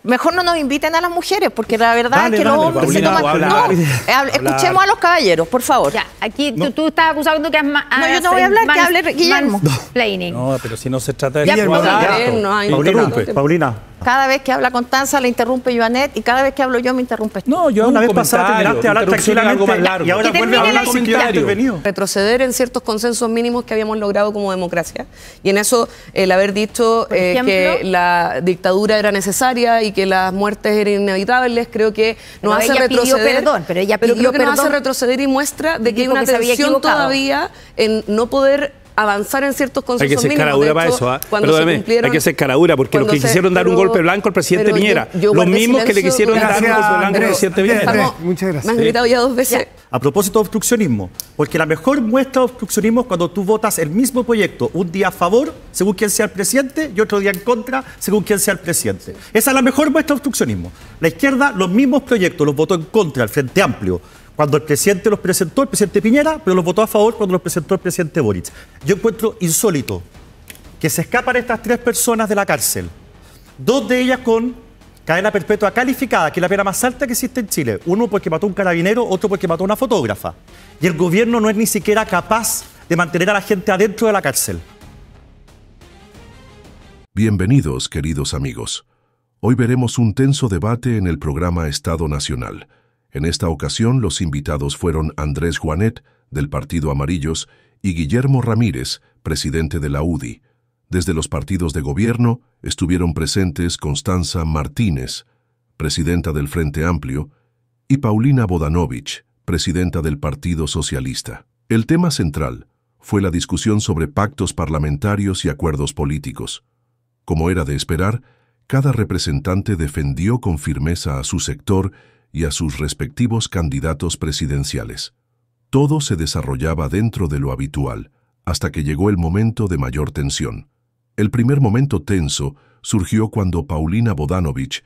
Mejor no nos inviten a las mujeres, porque la verdad es que los hombres se Paulina, toman... escuchemos a los caballeros, por favor. Ya, aquí tú estás acusando que has... No, yo no voy a hablar, que hable Guillermo. Mansplaining. No, pero si no se trata de... Paulina. Cada vez que habla Constanza le interrumpe Joanet y cada vez que hablo yo me interrumpes tú. No, yo una vez pasada terminaste de hablar tranquilamente y ahora vuelve a hablar sin que hayas intervenido. Retroceder en ciertos consensos mínimos que habíamos logrado como democracia. Y en eso el haber dicho que la dictadura era necesaria y que las muertes eran inevitables, creo que nos hace retroceder. Pero creo que nos hace retroceder y muestra de que hay una tensión todavía en no poder avanzar en ciertos consensos mínimos. Hay que ser caradura para eso, Perdóname, hay que ser caradura, porque los que quisieron dar un golpe blanco al presidente Piñera, los mismos que le quisieron dar un golpe blanco al presidente Piñera. Muchas gracias. Me han gritado ya 2 veces. A propósito de obstruccionismo, porque la mejor muestra de obstruccionismo es cuando tú votas el mismo proyecto, un día a favor, según quien sea el presidente, y otro día en contra, según quien sea el presidente. Esa es la mejor muestra de obstruccionismo. La izquierda, los mismos proyectos los votó en contra, el Frente Amplio, cuando el presidente los presentó, el presidente Piñera, pero los votó a favor cuando los presentó el presidente Boric. Yo encuentro insólito que se escapan estas 3 personas de la cárcel, 2 de ellas con cadena perpetua calificada, que es la pena más alta que existe en Chile. Uno porque mató a un carabinero, otro porque mató a una fotógrafa. Y el gobierno no es ni siquiera capaz de mantener a la gente adentro de la cárcel. Bienvenidos, queridos amigos. Hoy veremos un tenso debate en el programa Estado Nacional. En esta ocasión, los invitados fueron Andrés Joanet, del Partido Amarillos, y Guillermo Ramírez, presidente de la UDI. Desde los partidos de gobierno estuvieron presentes Constanza Martínez, presidenta del Frente Amplio, y Paulina Bodanovich, presidenta del Partido Socialista. El tema central fue la discusión sobre pactos parlamentarios y acuerdos políticos. Como era de esperar, cada representante defendió con firmeza a su sector y a sus respectivos candidatos presidenciales. Todo se desarrollaba dentro de lo habitual, hasta que llegó el momento de mayor tensión. El primer momento tenso surgió cuando Paulina Bodanovich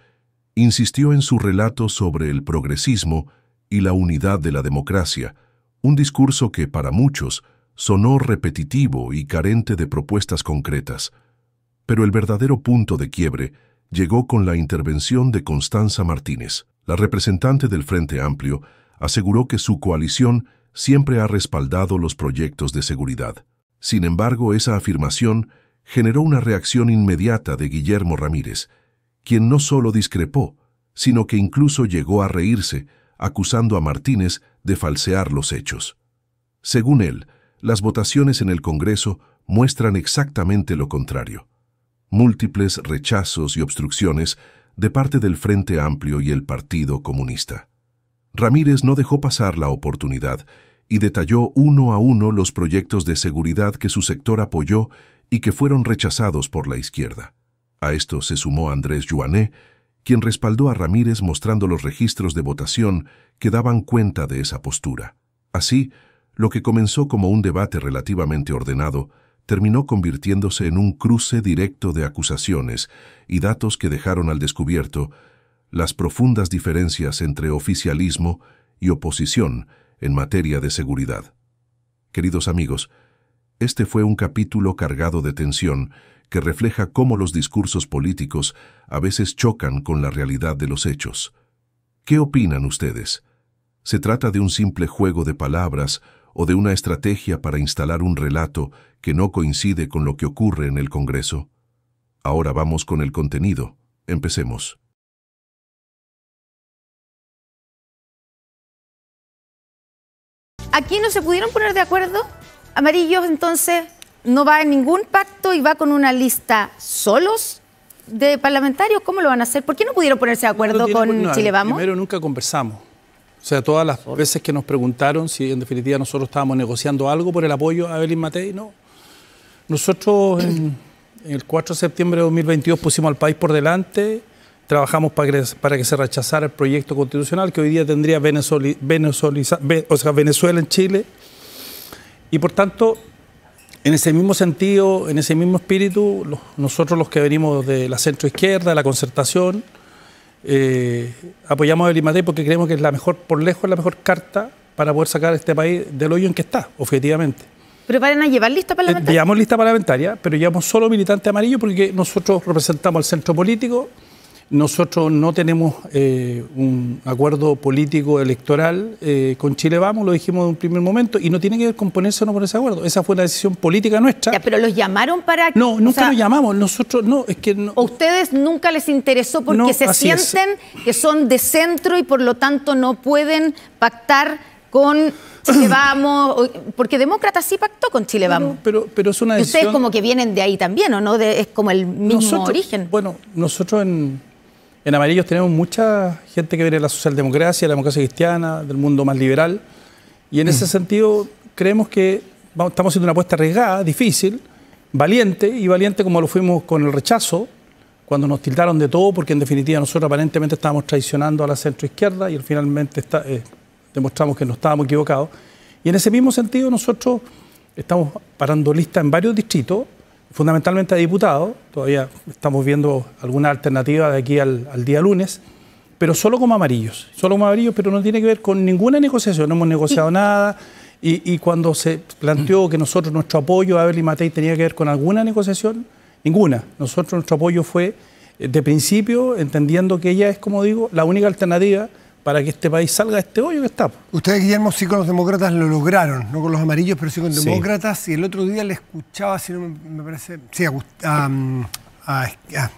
insistió en su relato sobre el progresismo y la unidad de la democracia, un discurso que para muchos sonó repetitivo y carente de propuestas concretas. Pero el verdadero punto de quiebre llegó con la intervención de Constanza Martínez. La representante del Frente Amplio aseguró que su coalición siempre ha respaldado los proyectos de seguridad. Sin embargo, esa afirmación generó una reacción inmediata de Guillermo Ramírez, quien no solo discrepó, sino que incluso llegó a reírse, acusando a Martínez de falsear los hechos. Según él, las votaciones en el Congreso muestran exactamente lo contrario. Múltiples rechazos y obstrucciones de parte del Frente Amplio y el Partido Comunista. Ramírez no dejó pasar la oportunidad y detalló uno a uno los proyectos de seguridad que su sector apoyó y que fueron rechazados por la izquierda. A esto se sumó Andrés Joanet, quien respaldó a Ramírez mostrando los registros de votación que daban cuenta de esa postura. Así, lo que comenzó como un debate relativamente ordenado terminó convirtiéndose en un cruce directo de acusaciones y datos que dejaron al descubierto las profundas diferencias entre oficialismo y oposición en materia de seguridad. Queridos amigos, este fue un capítulo cargado de tensión que refleja cómo los discursos políticos a veces chocan con la realidad de los hechos. ¿Qué opinan ustedes? ¿Se trata de un simple juego de palabras o de una estrategia para instalar un relato que no coincide con lo que ocurre en el Congreso? Ahora vamos con el contenido. Empecemos. Aquí no se pudieron poner de acuerdo. Amarillos, entonces, no va en ningún pacto y va con una lista solos de parlamentarios. ¿Cómo lo van a hacer? ¿Por qué no pudieron ponerse de acuerdo con Chile Vamos? Primero, nunca conversamos. O sea, todas las veces que nos preguntaron si en definitiva nosotros estábamos negociando algo por el apoyo a Evelyn Matei, no. Nosotros en el 4 de septiembre de 2022 pusimos al país por delante, trabajamos para que se rechazara el proyecto constitucional que hoy día tendría Venezuela en Chile. Y por tanto, en ese mismo sentido, en ese mismo espíritu, nosotros los que venimos de la centroizquierda, de la concertación, apoyamos a Evelyn Matei porque creemos que es la mejor, por lejos, la mejor carta para poder sacar a este país del hoyo en que está, objetivamente. ¿Pero van a llevar lista parlamentaria? Llevamos lista parlamentaria, pero llevamos solo militantes amarillos porque nosotros representamos al centro político Nosotros no tenemos un acuerdo político electoral con Chile Vamos, lo dijimos en un primer momento, y no tiene que ver con ponerse o no ponerse de acuerdo. Esa fue una decisión política nuestra. Ya, pero los llamaron para... No, nunca los llamamos. Nosotros no, es que... No. ¿A ustedes nunca les interesó porque No, se así sienten que son de centro y por lo tanto no pueden pactar con Chile Vamos? Porque Demócrata sí pactó con Chile Vamos. Pero es una decisión... Y ustedes como que vienen de ahí también, ¿o no? Es como el mismo origen. Bueno, nosotros en Amarillos tenemos mucha gente que viene de la socialdemocracia, de la democracia cristiana, del mundo más liberal, y en ese sentido creemos que estamos haciendo una apuesta arriesgada, difícil, valiente como lo fuimos con el rechazo, cuando nos tildaron de todo, porque en definitiva nosotros aparentemente estábamos traicionando a la centroizquierda y finalmente demostramos que no estábamos equivocados. Y en ese mismo sentido nosotros estamos parando lista en varios distritos, fundamentalmente a diputados. Todavía estamos viendo alguna alternativa de aquí al día lunes, pero solo como amarillos, pero no tiene que ver con ninguna negociación, no hemos negociado nada, y cuando se planteó que nuestro apoyo a Evelyn Matei tenía que ver con alguna negociación, ninguna. Nuestro apoyo fue de principio, entendiendo que ella es, como digo, la única alternativa para que este país salga de este hoyo que está. Ustedes, Guillermo, sí con los demócratas lo lograron, no con los amarillos, pero sí con demócratas. Y el otro día le escuchaba, si no me parece, sí, a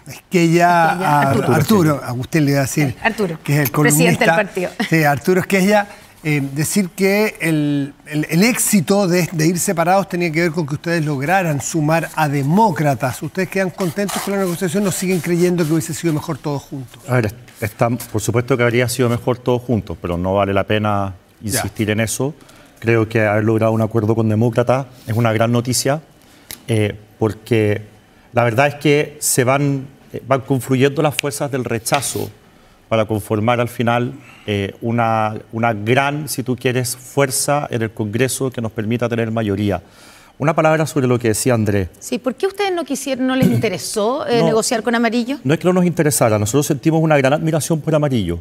Esquella, a Arturo, a usted le iba a decir, Arturo, que es el columnista, presidente del partido. Sí, Arturo Esquella, decir que el éxito de ir separados tenía que ver con que ustedes lograran sumar a demócratas. ¿Ustedes quedan contentos con la negociación o siguen creyendo que hubiese sido mejor todos juntos? A ver, por supuesto que habría sido mejor todos juntos, pero no vale la pena insistir en eso. Creo que haber logrado un acuerdo con demócratas es una gran noticia, porque la verdad es que se van confluyendo las fuerzas del rechazo para conformar al final una gran, si tú quieres, fuerza en el Congreso que nos permita tener mayoría. Una palabra sobre lo que decía Andrés. Sí, ¿por qué ustedes no quisieron, no les interesó negociar con Amarillo? No es que no nos interesara, nosotros sentimos una gran admiración por Amarillo.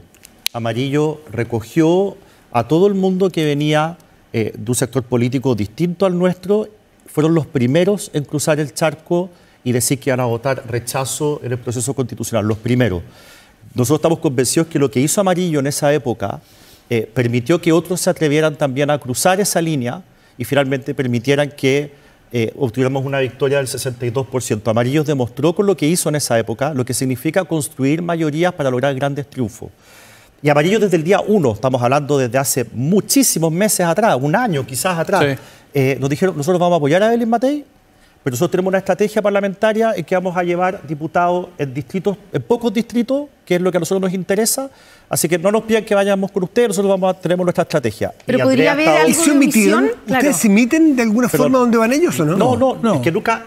Amarillo recogió a todo el mundo que venía de un sector político distinto al nuestro, fueron los primeros en cruzar el charco y decir que iban a votar rechazo en el proceso constitucional, los primeros. Nosotros estamos convencidos que lo que hizo Amarillo en esa época permitió que otros se atrevieran también a cruzar esa línea y finalmente permitieran que obtuviéramos una victoria del 62%. Amarillo demostró con lo que hizo en esa época lo que significa construir mayorías para lograr grandes triunfos. Y Amarillo desde el día 1, estamos hablando desde hace muchísimos meses atrás, un año quizás atrás, nos dijeron, nosotros vamos a apoyar a Evelyn Matei, pero nosotros tenemos una estrategia parlamentaria en que vamos a llevar diputados en pocos distritos, que es lo que a nosotros nos interesa. Así que no nos pidan que vayamos con ustedes, nosotros tenemos nuestra estrategia. Pero podría haber algo de omisión. ¿Ustedes se emiten de alguna forma donde van ellos o no? No. Es que nunca...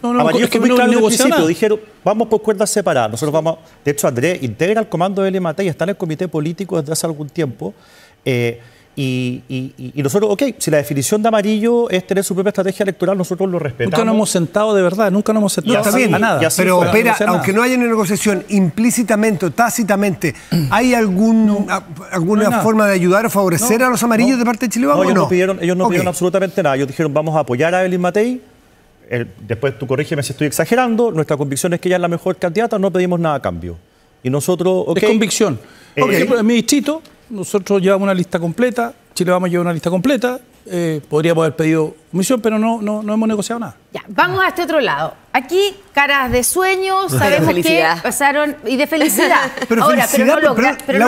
Amarillo fue muy claro desde el principio. Dijeron, vamos por cuerdas separadas. Nosotros vamos... De hecho, Andrés integra el comando de Evelyn Matei, está en el comité político desde hace algún tiempo. Y nosotros, ok, si la definición de Amarillo es tener su propia estrategia electoral, nosotros lo respetamos. Nunca nos hemos sentado de verdad, nunca nos hemos sentado a nada. Pero opera, aunque no haya una negociación implícitamente o tácitamente, ¿hay alguna forma de ayudar o favorecer a los amarillos de parte de Chile Vamos? No, ellos no pidieron absolutamente nada. Ellos dijeron, vamos a apoyar a Evelyn Matei. Después tú corrígeme si estoy exagerando. Nuestra convicción es que ella es la mejor candidata, no pedimos nada a cambio. Y nosotros, es convicción. Por ejemplo, en mi distrito, nosotros llevamos una lista completa, Chile Vamos a llevar una lista completa, podríamos haber pedido omisión, pero no hemos negociado nada. Ya, vamos a este otro lado. Aquí, caras de sueño, sabemos que pasaron, y de felicidad. Pero ahora, felicidad, pero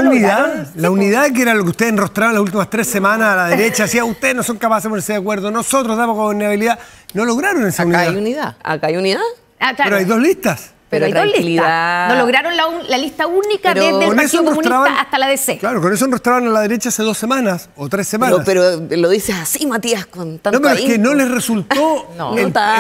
la unidad que era lo que ustedes enrostraban las últimas 3 semanas a la derecha, decía, ustedes no son capaces de ponerse de acuerdo, nosotros damos gobernabilidad, no lograron esa unidad. Acá hay unidad. Claro. Pero hay 2 listas. Pero hay 2 listas. No lograron la lista única desde el Partido Comunista hasta la DC. Claro, con eso enrostraban a la derecha hace 2 semanas o 3 semanas. Pero lo dices así, Matías, con tanto pero es que no les resultó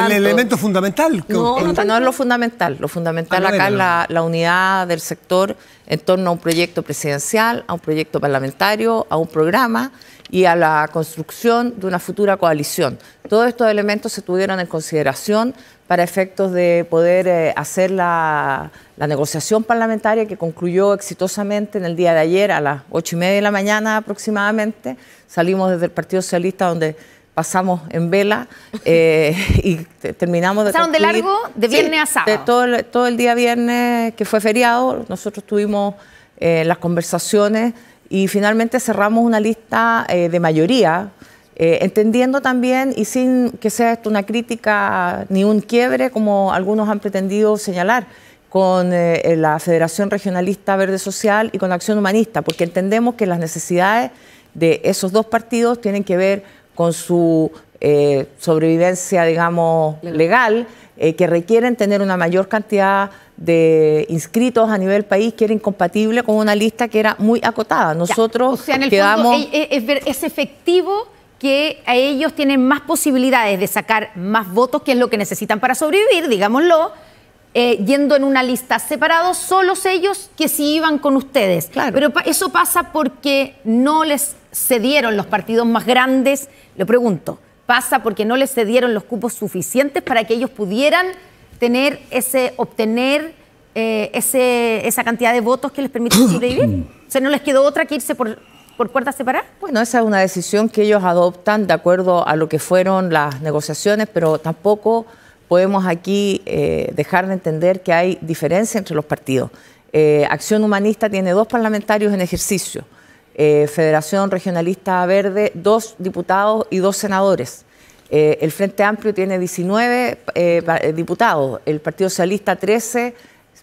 el elemento fundamental. No es lo fundamental. Lo fundamental acá es la unidad del sector en torno a un proyecto presidencial, a un proyecto parlamentario, a un programa y a la construcción de una futura coalición. Todos estos elementos se tuvieron en consideración para efectos de poder hacer la negociación parlamentaria que concluyó exitosamente en el día de ayer a las 8:30 de la mañana aproximadamente. Salimos desde el Partido Socialista donde pasamos en vela y terminamos de ¿Pasaron de largo de viernes a sábado? Todo el día viernes, que fue feriado, nosotros tuvimos las conversaciones y finalmente cerramos una lista de mayoría, entendiendo también, y sin que sea esto una crítica ni un quiebre, como algunos han pretendido señalar, con la Federación Regionalista Verde Social y con Acción Humanista, porque entendemos que las necesidades de esos dos partidos tienen que ver con su sobrevivencia, digamos, legal, que requieren tener una mayor cantidad de inscritos a nivel país, que era incompatible con una lista que era muy acotada. Nosotros o sea, en el quedamos... fondo, es efectivo que a ellos tienen más posibilidades de sacar más votos, que es lo que necesitan para sobrevivir, digámoslo, yendo en una lista separados, solos ellos, que si iban con ustedes. Claro. Pero eso pasa porque no les cedieron los partidos más grandes, le pregunto, ¿pasa porque no les cedieron los cupos suficientes para que ellos pudieran obtener esa cantidad de votos que les permite sobrevivir? O sea, ¿no les quedó otra que irse por puertas separadas? Bueno, esa es una decisión que ellos adoptan de acuerdo a lo que fueron las negociaciones, pero tampoco podemos aquí dejar de entender que hay diferencia entre los partidos. Acción Humanista tiene 2 parlamentarios en ejercicio, Federación Regionalista Verde 2 diputados y 2 senadores. El Frente Amplio tiene 19 diputados, el Partido Socialista 13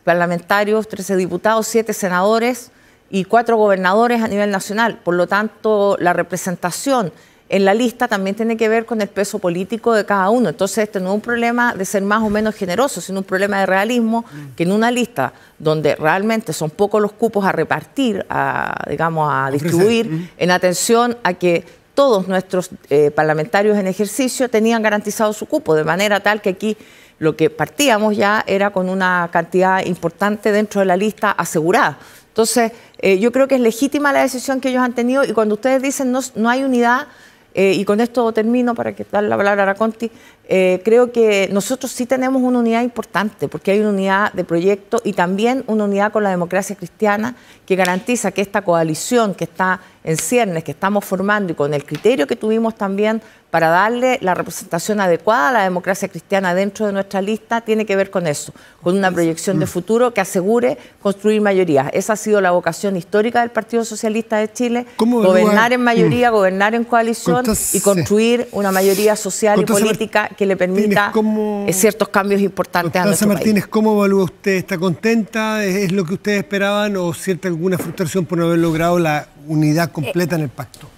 parlamentarios, 13 diputados, 7 senadores y 4 gobernadores a nivel nacional. Por lo tanto, la representación en la lista también tiene que ver con el peso político de cada uno. Entonces, este no es un problema de ser más o menos generoso, sino un problema de realismo, que en una lista donde realmente son pocos los cupos a repartir, a distribuir, en atención a que todos nuestros parlamentarios en ejercicio tenían garantizado su cupo, de manera tal que aquí lo que partíamos ya era con una cantidad importante dentro de la lista asegurada. Entonces, yo creo que es legítima la decisión que ellos han tenido, y cuando ustedes dicen no hay unidad, y con esto termino para que darle la palabra a Araconti, creo que nosotros sí tenemos una unidad importante, porque hay una unidad de proyecto y también una unidad con la democracia cristiana que garantiza que esta coalición que está en ciernes, que estamos formando, y con el criterio que tuvimos también para darle la representación adecuada a la democracia cristiana dentro de nuestra lista, tiene que ver con eso, con una proyección de futuro que asegure construir mayorías. Esa ha sido la vocación histórica del Partido Socialista de Chile, gobernar en mayoría, gobernar en coalición y construir una mayoría social y política que le permita ciertos cambios importantes a nuestro país. Martínez, ¿cómo evalúa usted? ¿Está contenta? ¿Es lo que ustedes esperaban o siente alguna frustración por no haber logrado la unidad completa en el pacto?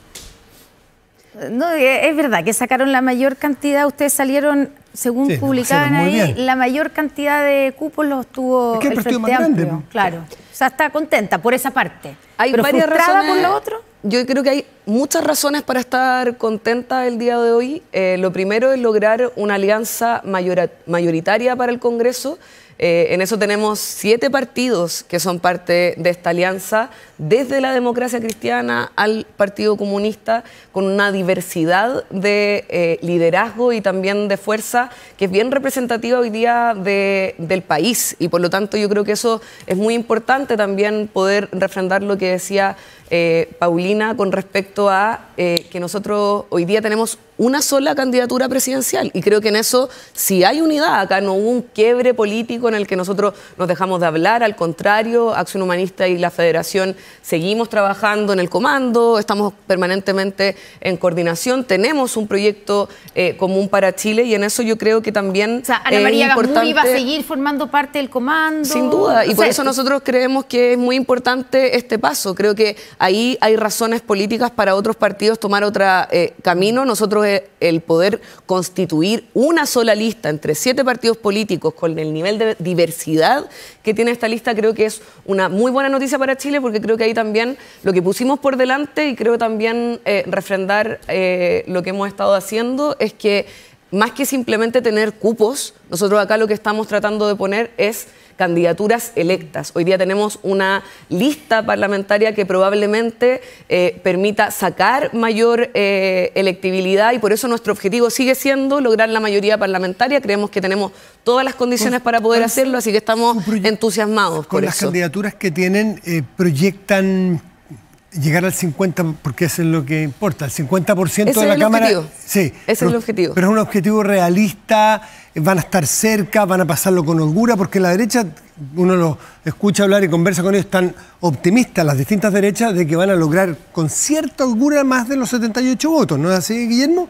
No, es verdad que sacaron la mayor cantidad, ustedes salieron, según publicaban ahí, la mayor cantidad de cupos los tuvo el Frente Amplio. Claro, o sea, está contenta por esa parte. Hay ¿Pero varias frustrada razones, por lo otro? Yo creo que hay muchas razones para estar contenta el día de hoy. Lo primero es lograr una alianza mayoritaria para el Congreso. En eso tenemos 7 partidos que son parte de esta alianza, desde la democracia cristiana al Partido Comunista, con una diversidad de liderazgo y también de fuerza que es bien representativa hoy día del país. Y por lo tanto yo creo que eso es muy importante también, poder refrendar lo que decía Paulina con respecto a que nosotros hoy día tenemos una sola candidatura presidencial, y creo que en eso sí hay unidad. Acá no hubo un quiebre político en el que nosotros nos dejamos de hablar, al contrario, Acción Humanista y la Federación seguimos trabajando en el comando, estamos permanentemente en coordinación, tenemos un proyecto común para Chile, y en eso yo creo que también, o sea, Ana María Gazmuri va a seguir formando parte del comando. Sin duda, y por eso nosotros creemos que es muy importante este paso. Creo que ahí hay razones políticas para otros partidos tomar otro camino. Nosotros el poder constituir una sola lista entre 7 partidos políticos con el nivel de diversidad que tiene esta lista, creo que es una muy buena noticia para Chile, porque creo que ahí también lo que pusimos por delante, y creo también refrendar lo que hemos estado haciendo, es que más que simplemente tener cupos, nosotros acá lo que estamos tratando de poner es candidaturas electas. Hoy día tenemos una lista parlamentaria que probablemente permita sacar mayor electibilidad, y por eso nuestro objetivo sigue siendo lograr la mayoría parlamentaria. Creemos que tenemos todas las condiciones para poder hacerlo, así que estamos entusiasmados con las candidaturas que tienen. ¿Proyectan llegar al 50%, porque eso es lo que importa, el 50% de la Cámara. Sí, ese es el objetivo. Pero es un objetivo realista, van a estar cerca, van a pasarlo con holgura, porque la derecha, uno lo escucha hablar y conversa con ellos, están optimistas, las distintas derechas, de que van a lograr con cierta holgura más de los 78 votos, ¿no es así, Guillermo?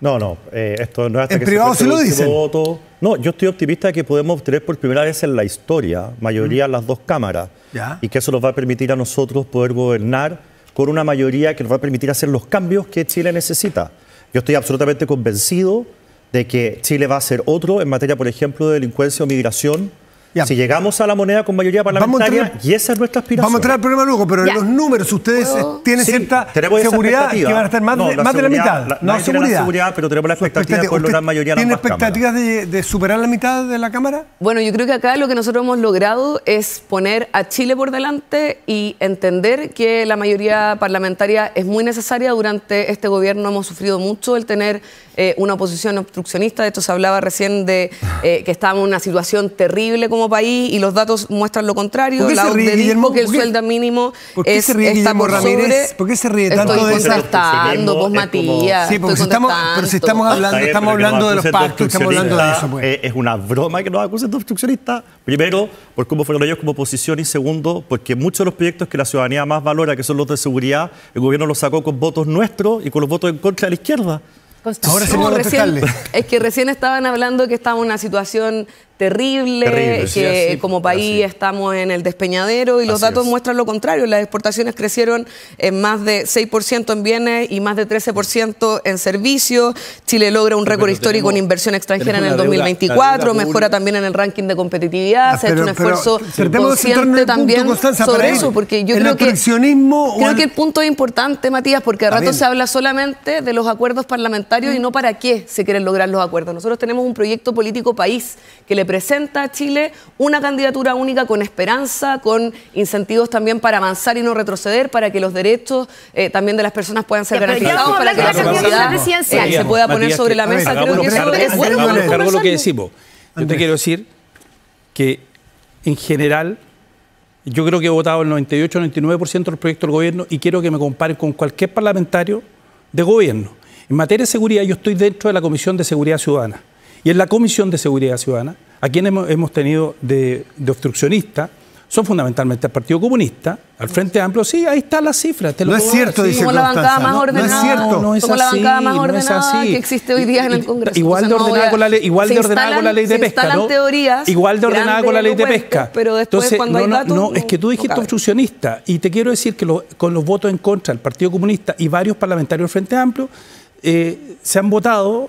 No, esto no es hasta en que privado se lo dicen. Voto. No, yo estoy optimista de que podemos obtener por primera vez en la historia mayoría en las dos cámaras. ¿Ya? Y que eso nos va a permitir a nosotros poder gobernar con una mayoría que nos va a permitir hacer los cambios que Chile necesita. Yo estoy absolutamente convencido de que Chile va a ser otro en materia, por ejemplo, de delincuencia o migración. Ya. Si llegamos a la moneda con mayoría parlamentaria, y esa es nuestra aspiración. Vamos a entrar al problema luego, pero en los números ustedes tienen cierta seguridad que van a estar más de la mitad. No seguridad, pero tenemos la expectativa de poder lograr mayoría en ambas cámaras. ¿Tiene expectativas de superar la mitad de la Cámara? Bueno, yo creo que acá lo que nosotros hemos logrado es poner a Chile por delante y entender que la mayoría parlamentaria es muy necesaria. Durante este gobierno hemos sufrido mucho el tener una oposición obstruccionista. De esto se hablaba recién de que estábamos en una situación terrible como país y los datos muestran lo contrario. La OCDE dijo que el sueldo mínimo está por sobre. ¿Por qué se ríe tanto de eso? Estoy contestando, vos, Matías. Sí, porque pero si estamos hablando de los pactos, estamos hablando de eso. Pues. Es una broma que nos acusen de obstruccionistas. Primero, por cómo fueron ellos como oposición, y segundo, porque muchos de los proyectos que la ciudadanía más valora, que son los de seguridad, el gobierno los sacó con votos nuestros y con los votos en contra de la izquierda. Ahora es que recién estaban hablando que estamos en una situación terrible, que como país estamos en el despeñadero y los datos muestran lo contrario. Las exportaciones crecieron en más de 6% en bienes y más de 13% en servicios. Chile logra un récord histórico en inversión extranjera en el 2024, mejora también en el ranking de competitividad, se ha hecho un esfuerzo consciente también sobre eso, porque yo creo que el punto es importante, Matías, porque a rato se habla solamente de los acuerdos parlamentarios y no para qué se quieren lograr los acuerdos. Nosotros tenemos un proyecto político país que le presenta a Chile una candidatura única con esperanza, con incentivos también para avanzar y no retroceder, para que los derechos también de las personas puedan ser garantizados, para que la seguridad se pueda poner sobre la mesa. Creo que eso es bueno. Cargo lo que decimos. Yo te quiero decir que en general yo creo que he votado el 98-99% del proyecto del gobierno y quiero que me comparen con cualquier parlamentario de gobierno. En materia de seguridad yo estoy dentro de la Comisión de Seguridad Ciudadana y en la Comisión de Seguridad Ciudadana a quienes hemos tenido de obstruccionista son fundamentalmente al Partido Comunista, al Frente Amplio. Sí, ahí está la cifra. No es cierto, dice como la bancada más ordenada. No es cierto. No es así, la bancada más ordenada que existe hoy día en el Congreso. Igual de ordenada con la ley, con la ley de pesca, ¿no? Teorías igual de ordenada con la ley de pesca. Pero después, entonces, cuando hay datos, no, es que tú dijiste obstruccionista y te quiero decir que con los votos en contra del Partido Comunista y varios parlamentarios del Frente Amplio se han votado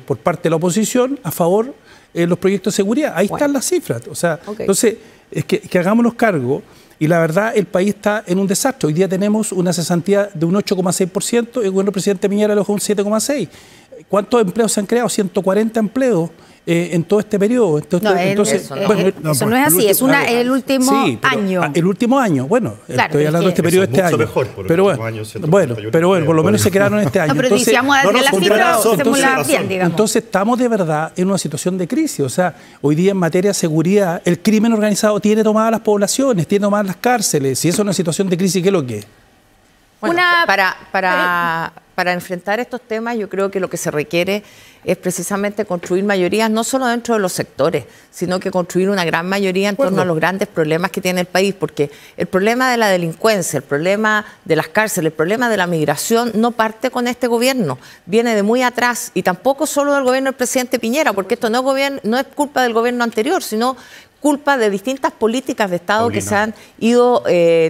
por parte de la oposición a favor los proyectos de seguridad. Ahí están las cifras. O sea, entonces, es que hagámonos cargo. Y la verdad, el país está en un desastre. Hoy día tenemos una cesantía de un 8,6%, el gobierno del presidente Piñera lo dejó un 7,6%. ¿Cuántos empleos se han creado? 140 empleos en todo este periodo. Entonces, eso no es así, es el último año. El último año, bueno, claro, estoy hablando de este periodo de este año. Mejor, pero bueno, por lo menos se crearon en este año. No, pero entonces, entonces estamos de verdad en una situación de crisis. O sea, hoy día en materia de seguridad, el crimen organizado tiene tomadas las poblaciones, tiene tomadas las cárceles. Si eso es una situación de crisis, ¿qué es lo que es? Bueno, para enfrentar estos temas, yo creo que lo que se requiere es precisamente construir mayorías, no solo dentro de los sectores, sino que construir una gran mayoría en torno a los grandes problemas que tiene el país, porque el problema de la delincuencia, el problema de las cárceles, el problema de la migración no parte con este gobierno, viene de muy atrás, y tampoco solo del gobierno del presidente Piñera, porque esto no es culpa del gobierno anterior, sino culpa de distintas políticas de Estado que se han ido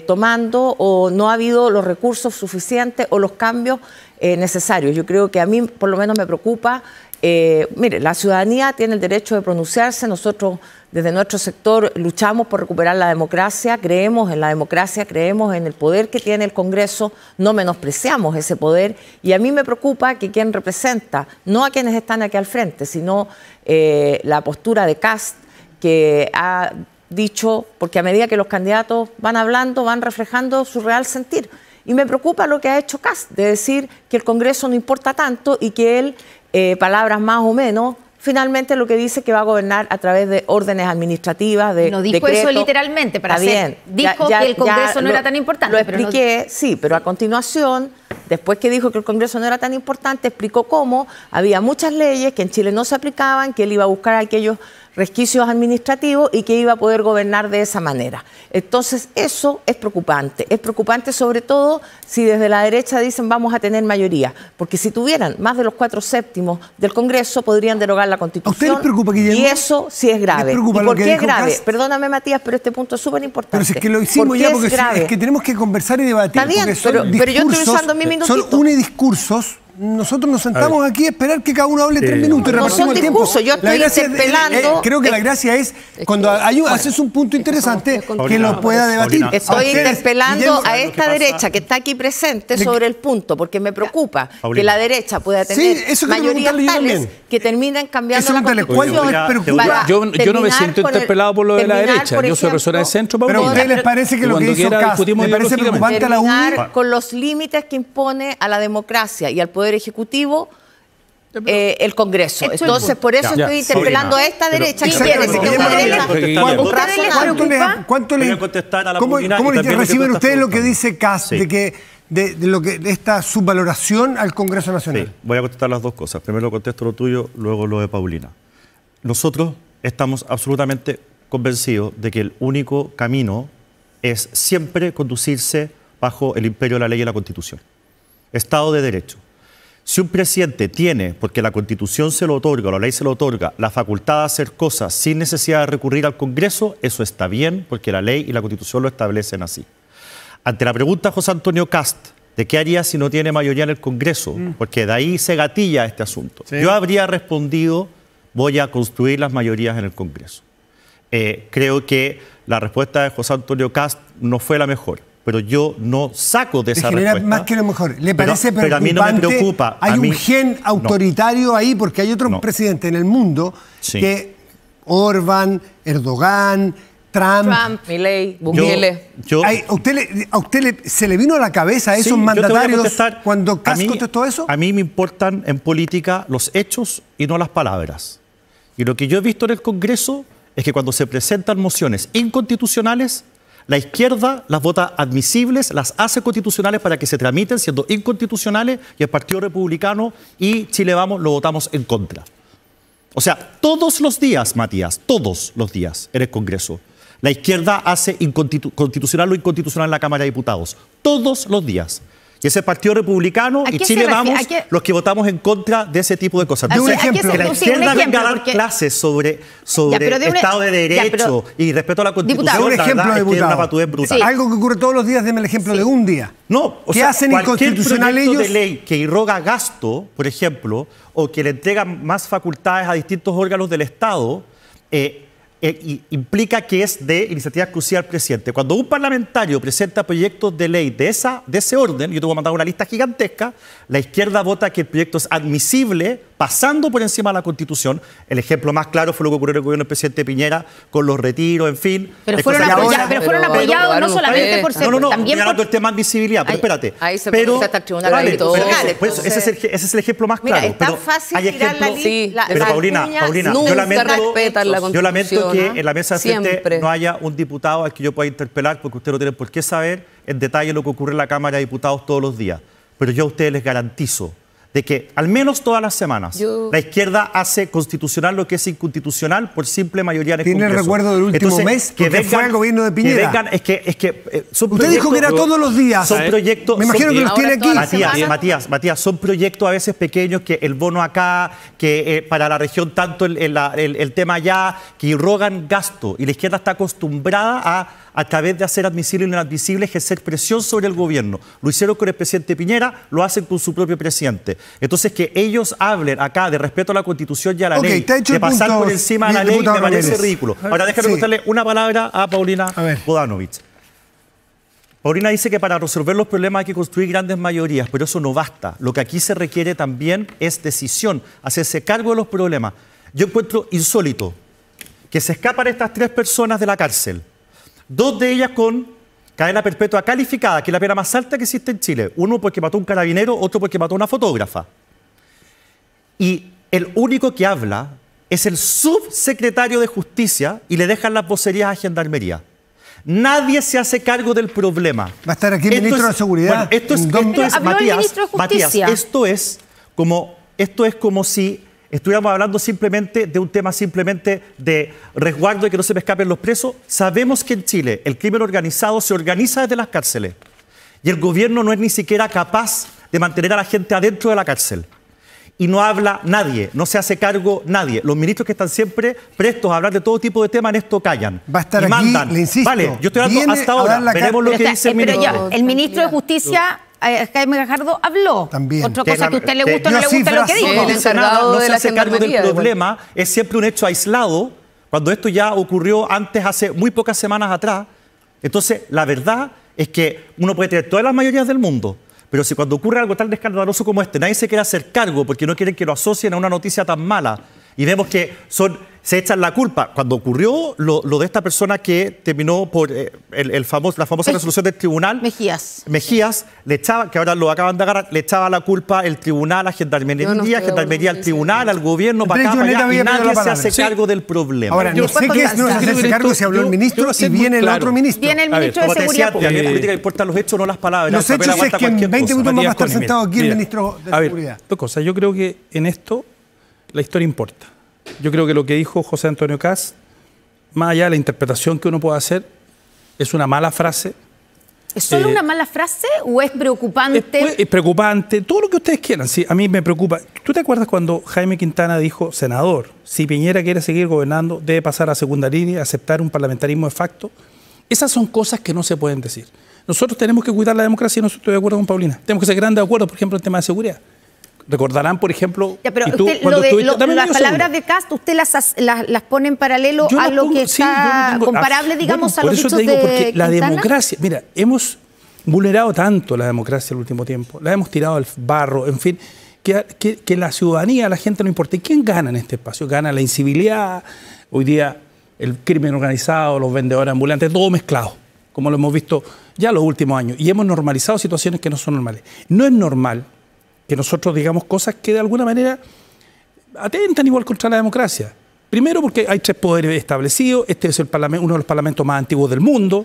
tomando, o no ha habido los recursos suficientes o los cambios necesarios. Yo creo que a mí por lo menos me preocupa. Mire, la ciudadanía tiene el derecho de pronunciarse. Nosotros desde nuestro sector luchamos por recuperar la democracia, creemos en la democracia, creemos en el poder que tiene el Congreso, no menospreciamos ese poder, y a mí me preocupa que quien representa, no a quienes están aquí al frente, sino la postura de Kast, que ha dicho, porque a medida que los candidatos van hablando, van reflejando su real sentir. Y me preocupa lo que ha hecho Kast, de decir que el Congreso no importa tanto y que él, palabras más o menos, finalmente lo que dice que va a gobernar a través de órdenes administrativas, de no dijo decretos. eso literalmente, para Está bien. Dijo que el Congreso no era tan importante. Lo expliqué, sí, pero a continuación, después que dijo que el Congreso no era tan importante, explicó cómo había muchas leyes que en Chile no se aplicaban, que él iba a buscar aquellos resquicios administrativos y que iba a poder gobernar de esa manera. Entonces, eso es preocupante. Es preocupante sobre todo si desde la derecha dicen vamos a tener mayoría, porque si tuvieran más de los 4/7 del Congreso podrían derogar la Constitución. ¿A usted les preocupa, Guillermo? Y eso sí es grave. ¿Les preocupa ¿Y lo por que qué es dijo grave? Kast? Perdóname, Matías, pero este punto es súper importante. Pero si es que lo hicimos ya, porque es que tenemos que conversar y debatir. Está bien, porque pero yo estoy usando mi minutito. Son unidiscursos. Nosotros nos sentamos aquí a esperar que cada uno hable 3 minutos y repartimos el tiempo. Yo estoy interpelando. Creo que la gracia es cuando haces un punto interesante que lo pueda debatir. Estoy interpelando a esta derecha que está aquí presente sobre el punto, porque me preocupa que la derecha pueda tener mayorías tales que terminen cambiando la Constitución. Yo no me siento interpelado por lo de la derecha. Yo soy persona de centro, pero a ustedes les parece que lo que hizo Kast le parece preocupante a la UDI. Con los límites que impone a la democracia y al Poder Ejecutivo el Congreso. Entonces, por eso estoy interpelando a esta derecha. ¿Cómo reciben ustedes lo que dice Kast de esta subvaloración al Congreso Nacional? Sí, voy a contestar las dos cosas. Primero contesto lo tuyo, luego lo de Paulina. Nosotros estamos absolutamente convencidos de que el único camino es siempre conducirse bajo el imperio de la ley y la Constitución. Estado de Derecho. Si un presidente tiene, porque la Constitución se lo otorga, o la ley se lo otorga, la facultad de hacer cosas sin necesidad de recurrir al Congreso, eso está bien, porque la ley y la Constitución lo establecen así. Ante la pregunta de José Antonio Kast, de qué haría si no tiene mayoría en el Congreso, porque de ahí se gatilla este asunto, yo habría respondido, voy a construir las mayorías en el Congreso. Creo que la respuesta de José Antonio Kast no fue la mejor. Pero yo no saco de esa respuesta. Más que lo mejor. ¿Le parece preocupante? Pero a mí no me preocupa. Hay un gen autoritario ahí, porque hay otros presidentes en el mundo que Orbán, Erdogan, Trump, Milei, Bukele. ¿A usted se le vino a la cabeza a esos mandatarios cuando Kast contestó eso? A mí me importan en política los hechos y no las palabras. Y lo que yo he visto en el Congreso es que cuando se presentan mociones inconstitucionales, la izquierda las vota admisibles, las hace constitucionales para que se tramiten siendo inconstitucionales, y el Partido Republicano y Chile Vamos lo votamos en contra. O sea, todos los días, Matías, todos los días en el Congreso, la izquierda hace constitucional o inconstitucional en la Cámara de Diputados. Todos los días. Y es el Partido Republicano y Chile Vamos los que votamos en contra de ese tipo de cosas. Un ejemplo. Que la izquierda venga a dar clases sobre Estado de Derecho y respeto a la Constitución. Un ejemplo, diputado. Brutal. Algo que ocurre todos los días, deme el ejemplo de un día. No, ¿Qué hacen inconstitucional ellos? De ley que irroga gasto, por ejemplo, o que le entrega más facultades a distintos órganos del Estado, implica que es de iniciativa exclusiva del presidente. Cuando un parlamentario presenta proyectos de ley de ese orden, yo te voy a mandar una lista gigantesca, la izquierda vota que el proyecto es admisible, pasando por encima de la Constitución. El ejemplo más claro fue lo que ocurrió en el gobierno del presidente Piñera, con los retiros, en fin. Pero fueron apoyados no solamente por ser... No, también hablando del tema de admisibilidad, pero espérate. Ahí se presenta hasta el tribunal de todo. Ese es el ejemplo más claro. Mira, es tan fácil tirar la pero Paulina, yo lamento que en la mesa de frente no haya un diputado al que yo pueda interpelar, porque usted no tiene por qué saber en detalle lo que ocurre en la Cámara de Diputados todos los días. Pero yo a ustedes les garantizo de que al menos todas las semanas la izquierda hace constitucional lo que es inconstitucional por simple mayoría en el Congreso. ¿Tiene recuerdo del último mes? Que fue el gobierno de Piñera. Usted dijo que era todos los días. Son proyectos. Me imagino que los tiene aquí. Matías, son proyectos a veces pequeños, que el bono acá, que para la región tanto el tema allá, que irrogan gasto. Y la izquierda está acostumbrada a través de hacer admisible y no admisible, ejercer presión sobre el gobierno. Lo hicieron con el presidente Piñera, lo hacen con su propio presidente. Entonces, que ellos hablen acá de respeto a la Constitución y a la ley, de pasar por encima de la ley, me parece ridículo. Ahora déjame contarle una palabra a Paulina Bodanovich. Paulina dice que para resolver los problemas hay que construir grandes mayorías, pero eso no basta. Lo que aquí se requiere también es decisión, hacerse cargo de los problemas. Yo encuentro insólito que se escapan estas 3 personas de la cárcel. 2 de ellas con cadena perpetua calificada, que es la pena más alta que existe en Chile. Uno porque mató a un carabinero, otro porque mató a una fotógrafa. Y el único que habla es el subsecretario de Justicia y le dejan las vocerías a Gendarmería. Nadie se hace cargo del problema. Va a estar aquí el ministro de Seguridad. Bueno, Matías, esto es como si estuviéramos hablando simplemente de un tema simplemente de resguardo y que no se me escapen los presos. Sabemos que en Chile el crimen organizado se organiza desde las cárceles y el gobierno no es ni siquiera capaz de mantener a la gente adentro de la cárcel. Y no habla nadie, no se hace cargo nadie. Los ministros que están siempre prestos a hablar de todo tipo de temas en esto callan. Va a estar y aquí, mandan. le insisto. Vale, yo estoy hablando hasta ahora, veremos lo que dice el ministro. Pero ya, el ministro de Justicia, Jaime Gajardo, habló. También. Otra cosa que a usted le gusta o no le gusta lo que dijo. El encargado no de se la hace cargo del Gendarmería, problema, es siempre un hecho aislado, cuando esto ya ocurrió antes, hace muy pocas semanas atrás. Entonces, la verdad es que uno puede tener todas las mayorías del mundo, pero si cuando ocurre algo tan escandaloso como este, nadie se quiere hacer cargo porque no quieren que lo asocien a una noticia tan mala, y vemos que se echan la culpa. Cuando ocurrió lo de esta persona que terminó por la famosa resolución del tribunal, Mejías le echaba, que ahora lo acaban de agarrar, le echaba la culpa el tribunal a Gendarmería, Gendarmería al tribunal, al gobierno, para acá, para allá, y nadie se hace cargo del problema. Ahora, no sé qué es no hacerse cargo si habló el ministro y viene el otro ministro. Viene el ministro de Seguridad Pública. En política importan los hechos, no las palabras. Los hechos es que en 20 minutos más va a estar sentado aquí el ministro de Seguridad. Dos cosas. Yo creo que en esto la historia importa. Yo creo que lo que dijo José Antonio Kast, más allá de la interpretación que uno pueda hacer, es una mala frase. ¿Es solo una mala frase o es preocupante? Es preocupante, todo lo que ustedes quieran. Sí, a mí me preocupa. ¿Tú te acuerdas cuando Jaime Quintana dijo, senador, si Piñera quiere seguir gobernando, debe pasar a segunda línea y aceptar un parlamentarismo de facto? Esas son cosas que no se pueden decir. Nosotros tenemos que cuidar la democracia y no estoy de acuerdo con Paulina. Tenemos que ser grandes de acuerdo, por ejemplo, en el tema de seguridad. Recordarán, por ejemplo... Ya, pero las palabras de Kast, usted las pone en paralelo a lo que está comparable, digamos, a los dichos de Quintana. Por eso te digo, porque la democracia... Mira, hemos vulnerado tanto la democracia el último tiempo, la hemos tirado al barro, en fin, que la ciudadanía, la gente no importa. ¿Y quién gana en este espacio? Gana la incivilidad, hoy día el crimen organizado, los vendedores ambulantes, todo mezclado, como lo hemos visto ya los últimos años. Y hemos normalizado situaciones que no son normales. No es normal que nosotros digamos cosas que de alguna manera atentan igual contra la democracia. Primero porque hay 3 poderes establecidos, este es uno de los parlamentos más antiguos del mundo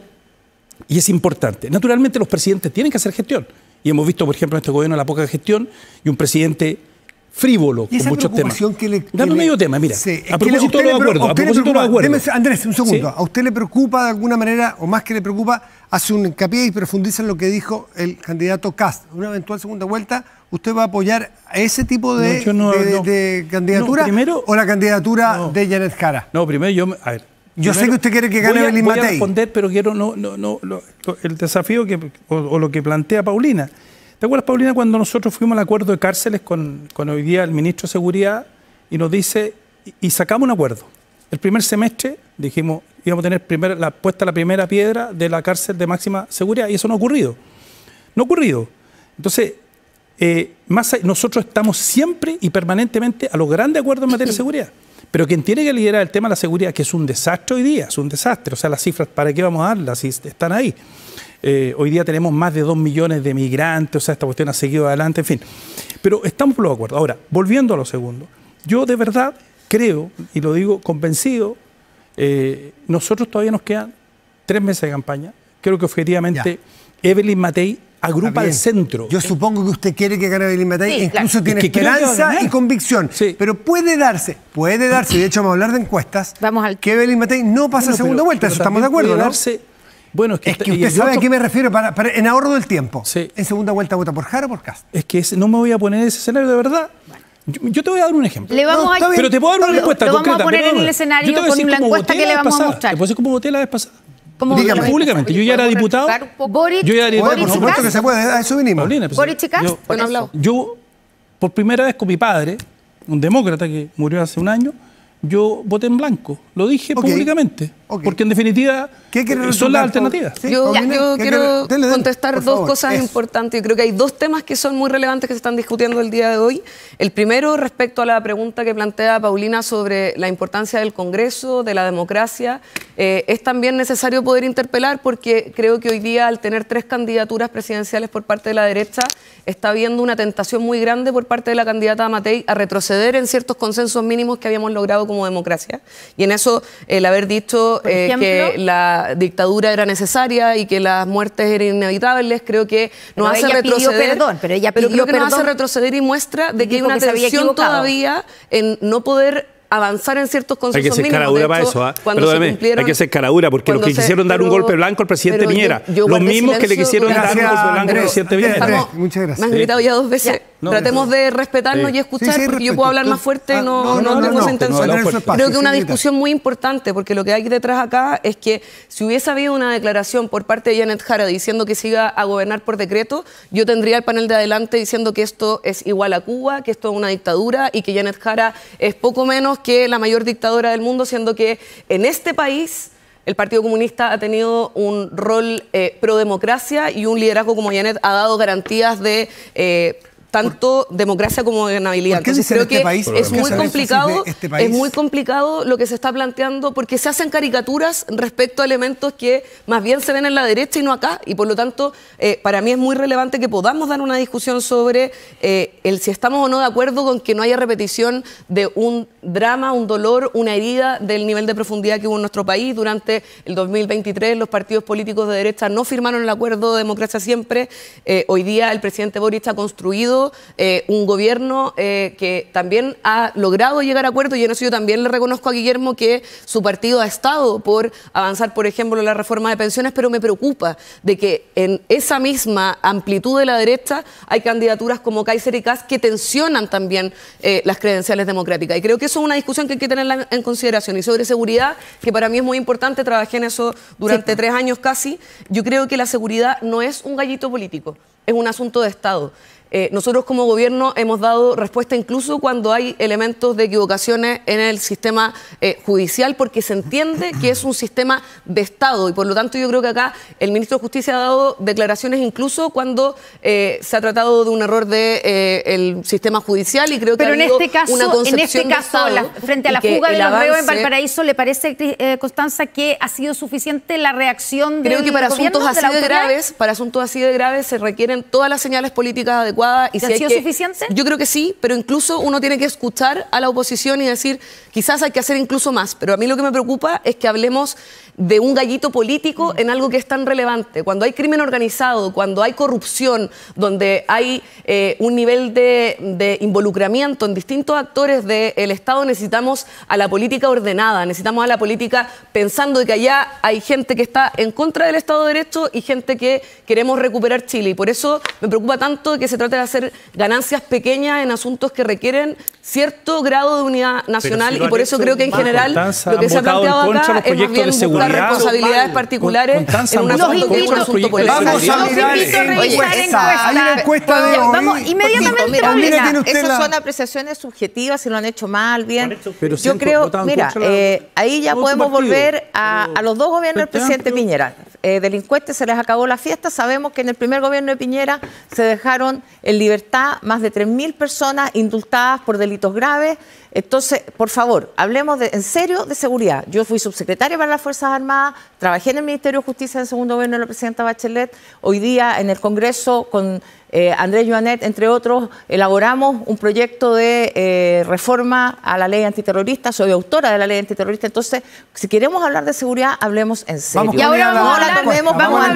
y es importante. Naturalmente los presidentes tienen que hacer gestión y hemos visto, por ejemplo, en este gobierno la poca gestión y un presidente frívolo con muchos temas. Dame medio tema, mira, sí, a propósito de los acuerdos. Andrés, un segundo. ¿Sí? ¿A usted le preocupa de alguna manera, o más que le preocupa, hace un hincapié y profundiza en lo que dijo el candidato Kast? Una eventual segunda vuelta, ¿usted va a apoyar a ese tipo de candidatura o la candidatura de Janet Jara? No, primero yo sé que usted quiere que gane Evelyn Matei. Voy a responder, pero quiero el desafío o lo que plantea Paulina. ¿Te acuerdas, Paulina, cuando nosotros fuimos al acuerdo de cárceles con hoy día el ministro de Seguridad y nos dice, y sacamos un acuerdo? El primer semestre dijimos, íbamos a tener puesta la primera piedra de la cárcel de máxima seguridad y eso no ha ocurrido. No ha ocurrido. Entonces, nosotros estamos siempre y permanentemente a los grandes acuerdos en materia de seguridad. Pero quien tiene que liderar el tema de la seguridad, que es un desastre hoy día, es un desastre. O sea, las cifras, ¿para qué vamos a darlas si están ahí? Hoy día tenemos más de 2 millones de migrantes, o sea, esta cuestión ha seguido adelante, en fin. Pero estamos por los acuerdos. Ahora, volviendo a lo segundo, yo de verdad creo, y lo digo convencido, nosotros todavía nos quedan 3 meses de campaña. Creo que objetivamente Evelyn Matei agrupa al centro. Yo supongo que usted quiere que gane Evelyn Matei, incluso tiene esperanza y convicción. Sí. Pero puede darse, de hecho vamos a hablar de encuestas, que Evelyn Matei no pasa a segunda vuelta, eso estamos de acuerdo, ¿no? Bueno, es que usted sabe a qué me refiero, en ahorro del tiempo. Sí. ¿En segunda vuelta vota por Jara o por Kast? Es que no me voy a poner en ese escenario de verdad. Bueno. Yo te voy a dar un ejemplo. Pero te puedo dar una respuesta concreta. Lo vamos a poner en el escenario con la encuesta que le vamos a mostrar. ¿Te puedo decir cómo voté la vez pasada? Dígame públicamente. Yo ya era diputado. Por supuesto que se puede, a eso vinimos. Boric y Kast. Yo, por primera vez con mi padre, un demócrata que murió hace un año, yo voté en blanco. Lo dije públicamente. Porque en definitiva son las alternativas. ¿Sí? Yo quiero contestar dos cosas importantes. Yo creo que hay dos temas que son muy relevantes que se están discutiendo el día de hoy. El primero, respecto a la pregunta que plantea Paulina sobre la importancia del Congreso, de la democracia, es también necesario poder interpelar porque creo que hoy día, al tener 3 candidaturas presidenciales por parte de la derecha, está habiendo una tentación muy grande por parte de la candidata Matei a retroceder en ciertos consensos mínimos que habíamos logrado como democracia. Y en eso, el haber dicho que la dictadura era necesaria y que las muertes eran inevitables, creo que nos hace retroceder. Pero creo que nos hace retroceder y muestra de que hay una tensión todavía en no poder avanzar en ciertos consensos mínimos. Hay que ser caradura para eso, Perdóname, hay que ser caradura, porque los que quisieron dar un golpe blanco al presidente Piñera, los mismos que le quisieron dar un golpe blanco al presidente Piñera. Muchas gracias. Me han gritado ya 2 veces. Tratemos de respetarnos y escuchar, porque yo puedo hablar más fuerte y no tengo esa intención. Creo que una discusión muy importante, porque lo que hay detrás acá es que si hubiese habido una declaración por parte de Janet Jara diciendo que se iba a gobernar por decreto, yo tendría el panel de adelante diciendo que esto es igual a Cuba, que esto es una dictadura y que Janet Jara es poco menos que la mayor dictadora del mundo, siendo que en este país el Partido Comunista ha tenido un rol pro democracia y un liderazgo como Janet ha dado garantías de tanto democracia como gobernabilidad. Entonces creo que es muy complicado, es muy complicado lo que se está planteando porque se hacen caricaturas respecto a elementos que más bien se ven en la derecha y no acá, y por lo tanto para mí es muy relevante que podamos dar una discusión sobre el si estamos o no de acuerdo con que no haya repetición de un drama, un dolor, una herida del nivel de profundidad que hubo en nuestro país. Durante el 2023 los partidos políticos de derecha no firmaron el acuerdo de democracia siempre. Hoy día el presidente Boric ha construido un gobierno que también ha logrado llegar a acuerdos, y en eso yo también le reconozco a Guillermo que su partido ha estado por avanzar, por ejemplo, en la reforma de pensiones, pero me preocupa de que en esa misma amplitud de la derecha hay candidaturas como Kaiser y Kast que tensionan también las credenciales democráticas, y creo que eso es una discusión que hay que tenerla en consideración. Y sobre seguridad, que para mí es muy importante, trabajé en eso durante 3 años casi, yo creo que la seguridad no es un gallito político, es un asunto de Estado. Nosotros como gobierno hemos dado respuesta incluso cuando hay elementos de equivocaciones en el sistema judicial, porque se entiende que es un sistema de Estado, y por lo tanto yo creo que acá el ministro de Justicia ha dado declaraciones incluso cuando se ha tratado de un error del sistema judicial, y creo que pero ha habido una concepción en este caso frente a la fuga de los reos en Valparaíso, ¿le parece, Constanza, que ha sido suficiente la reacción del gobierno? Creo que para asuntos así de graves se requieren todas las señales políticas adecuadas. Y ¿Ha sido suficiente? Yo creo que sí, pero incluso uno tiene que escuchar a la oposición y decir, quizás hay que hacer incluso más. Pero a mí lo que me preocupa es que hablemos de un gallito político en algo que es tan relevante. Cuando hay crimen organizado, cuando hay corrupción, donde hay un nivel de involucramiento en distintos actores del Estado, necesitamos a la política ordenada, necesitamos a la política pensando de que allá hay gente que está en contra del Estado de Derecho y gente que queremos recuperar Chile. Y por eso me preocupa tanto que se trate de hacer ganancias pequeñas en asuntos que requieren cierto grado de unidad nacional, y por eso creo que en general lo que se ha planteado acá es más bien buscar responsabilidades particulares en un asunto que es un asunto político. Vamos a mirar hay una encuesta de hoy. Vamos inmediatamente. Esas son apreciaciones subjetivas, si lo han hecho mal, bien. Yo creo, mira, ahí ya podemos volver a los 2 gobiernos del presidente Piñera. Delincuentes, se les acabó la fiesta. Sabemos que en el primer gobierno de Piñera se dejaron en libertad más de 3.000 personas indultadas por delitos graves. Entonces, por favor, hablemos en serio de seguridad. Yo fui subsecretaria para las Fuerzas Armadas, trabajé en el Ministerio de Justicia en el segundo gobierno de la presidenta Bachelet. Hoy día en el Congreso con Andrés Joanet, entre otros, elaboramos un proyecto de reforma a la ley antiterrorista. Soy autora de la ley antiterrorista. Entonces, si queremos hablar de seguridad, hablemos en serio. Y ahora vamos a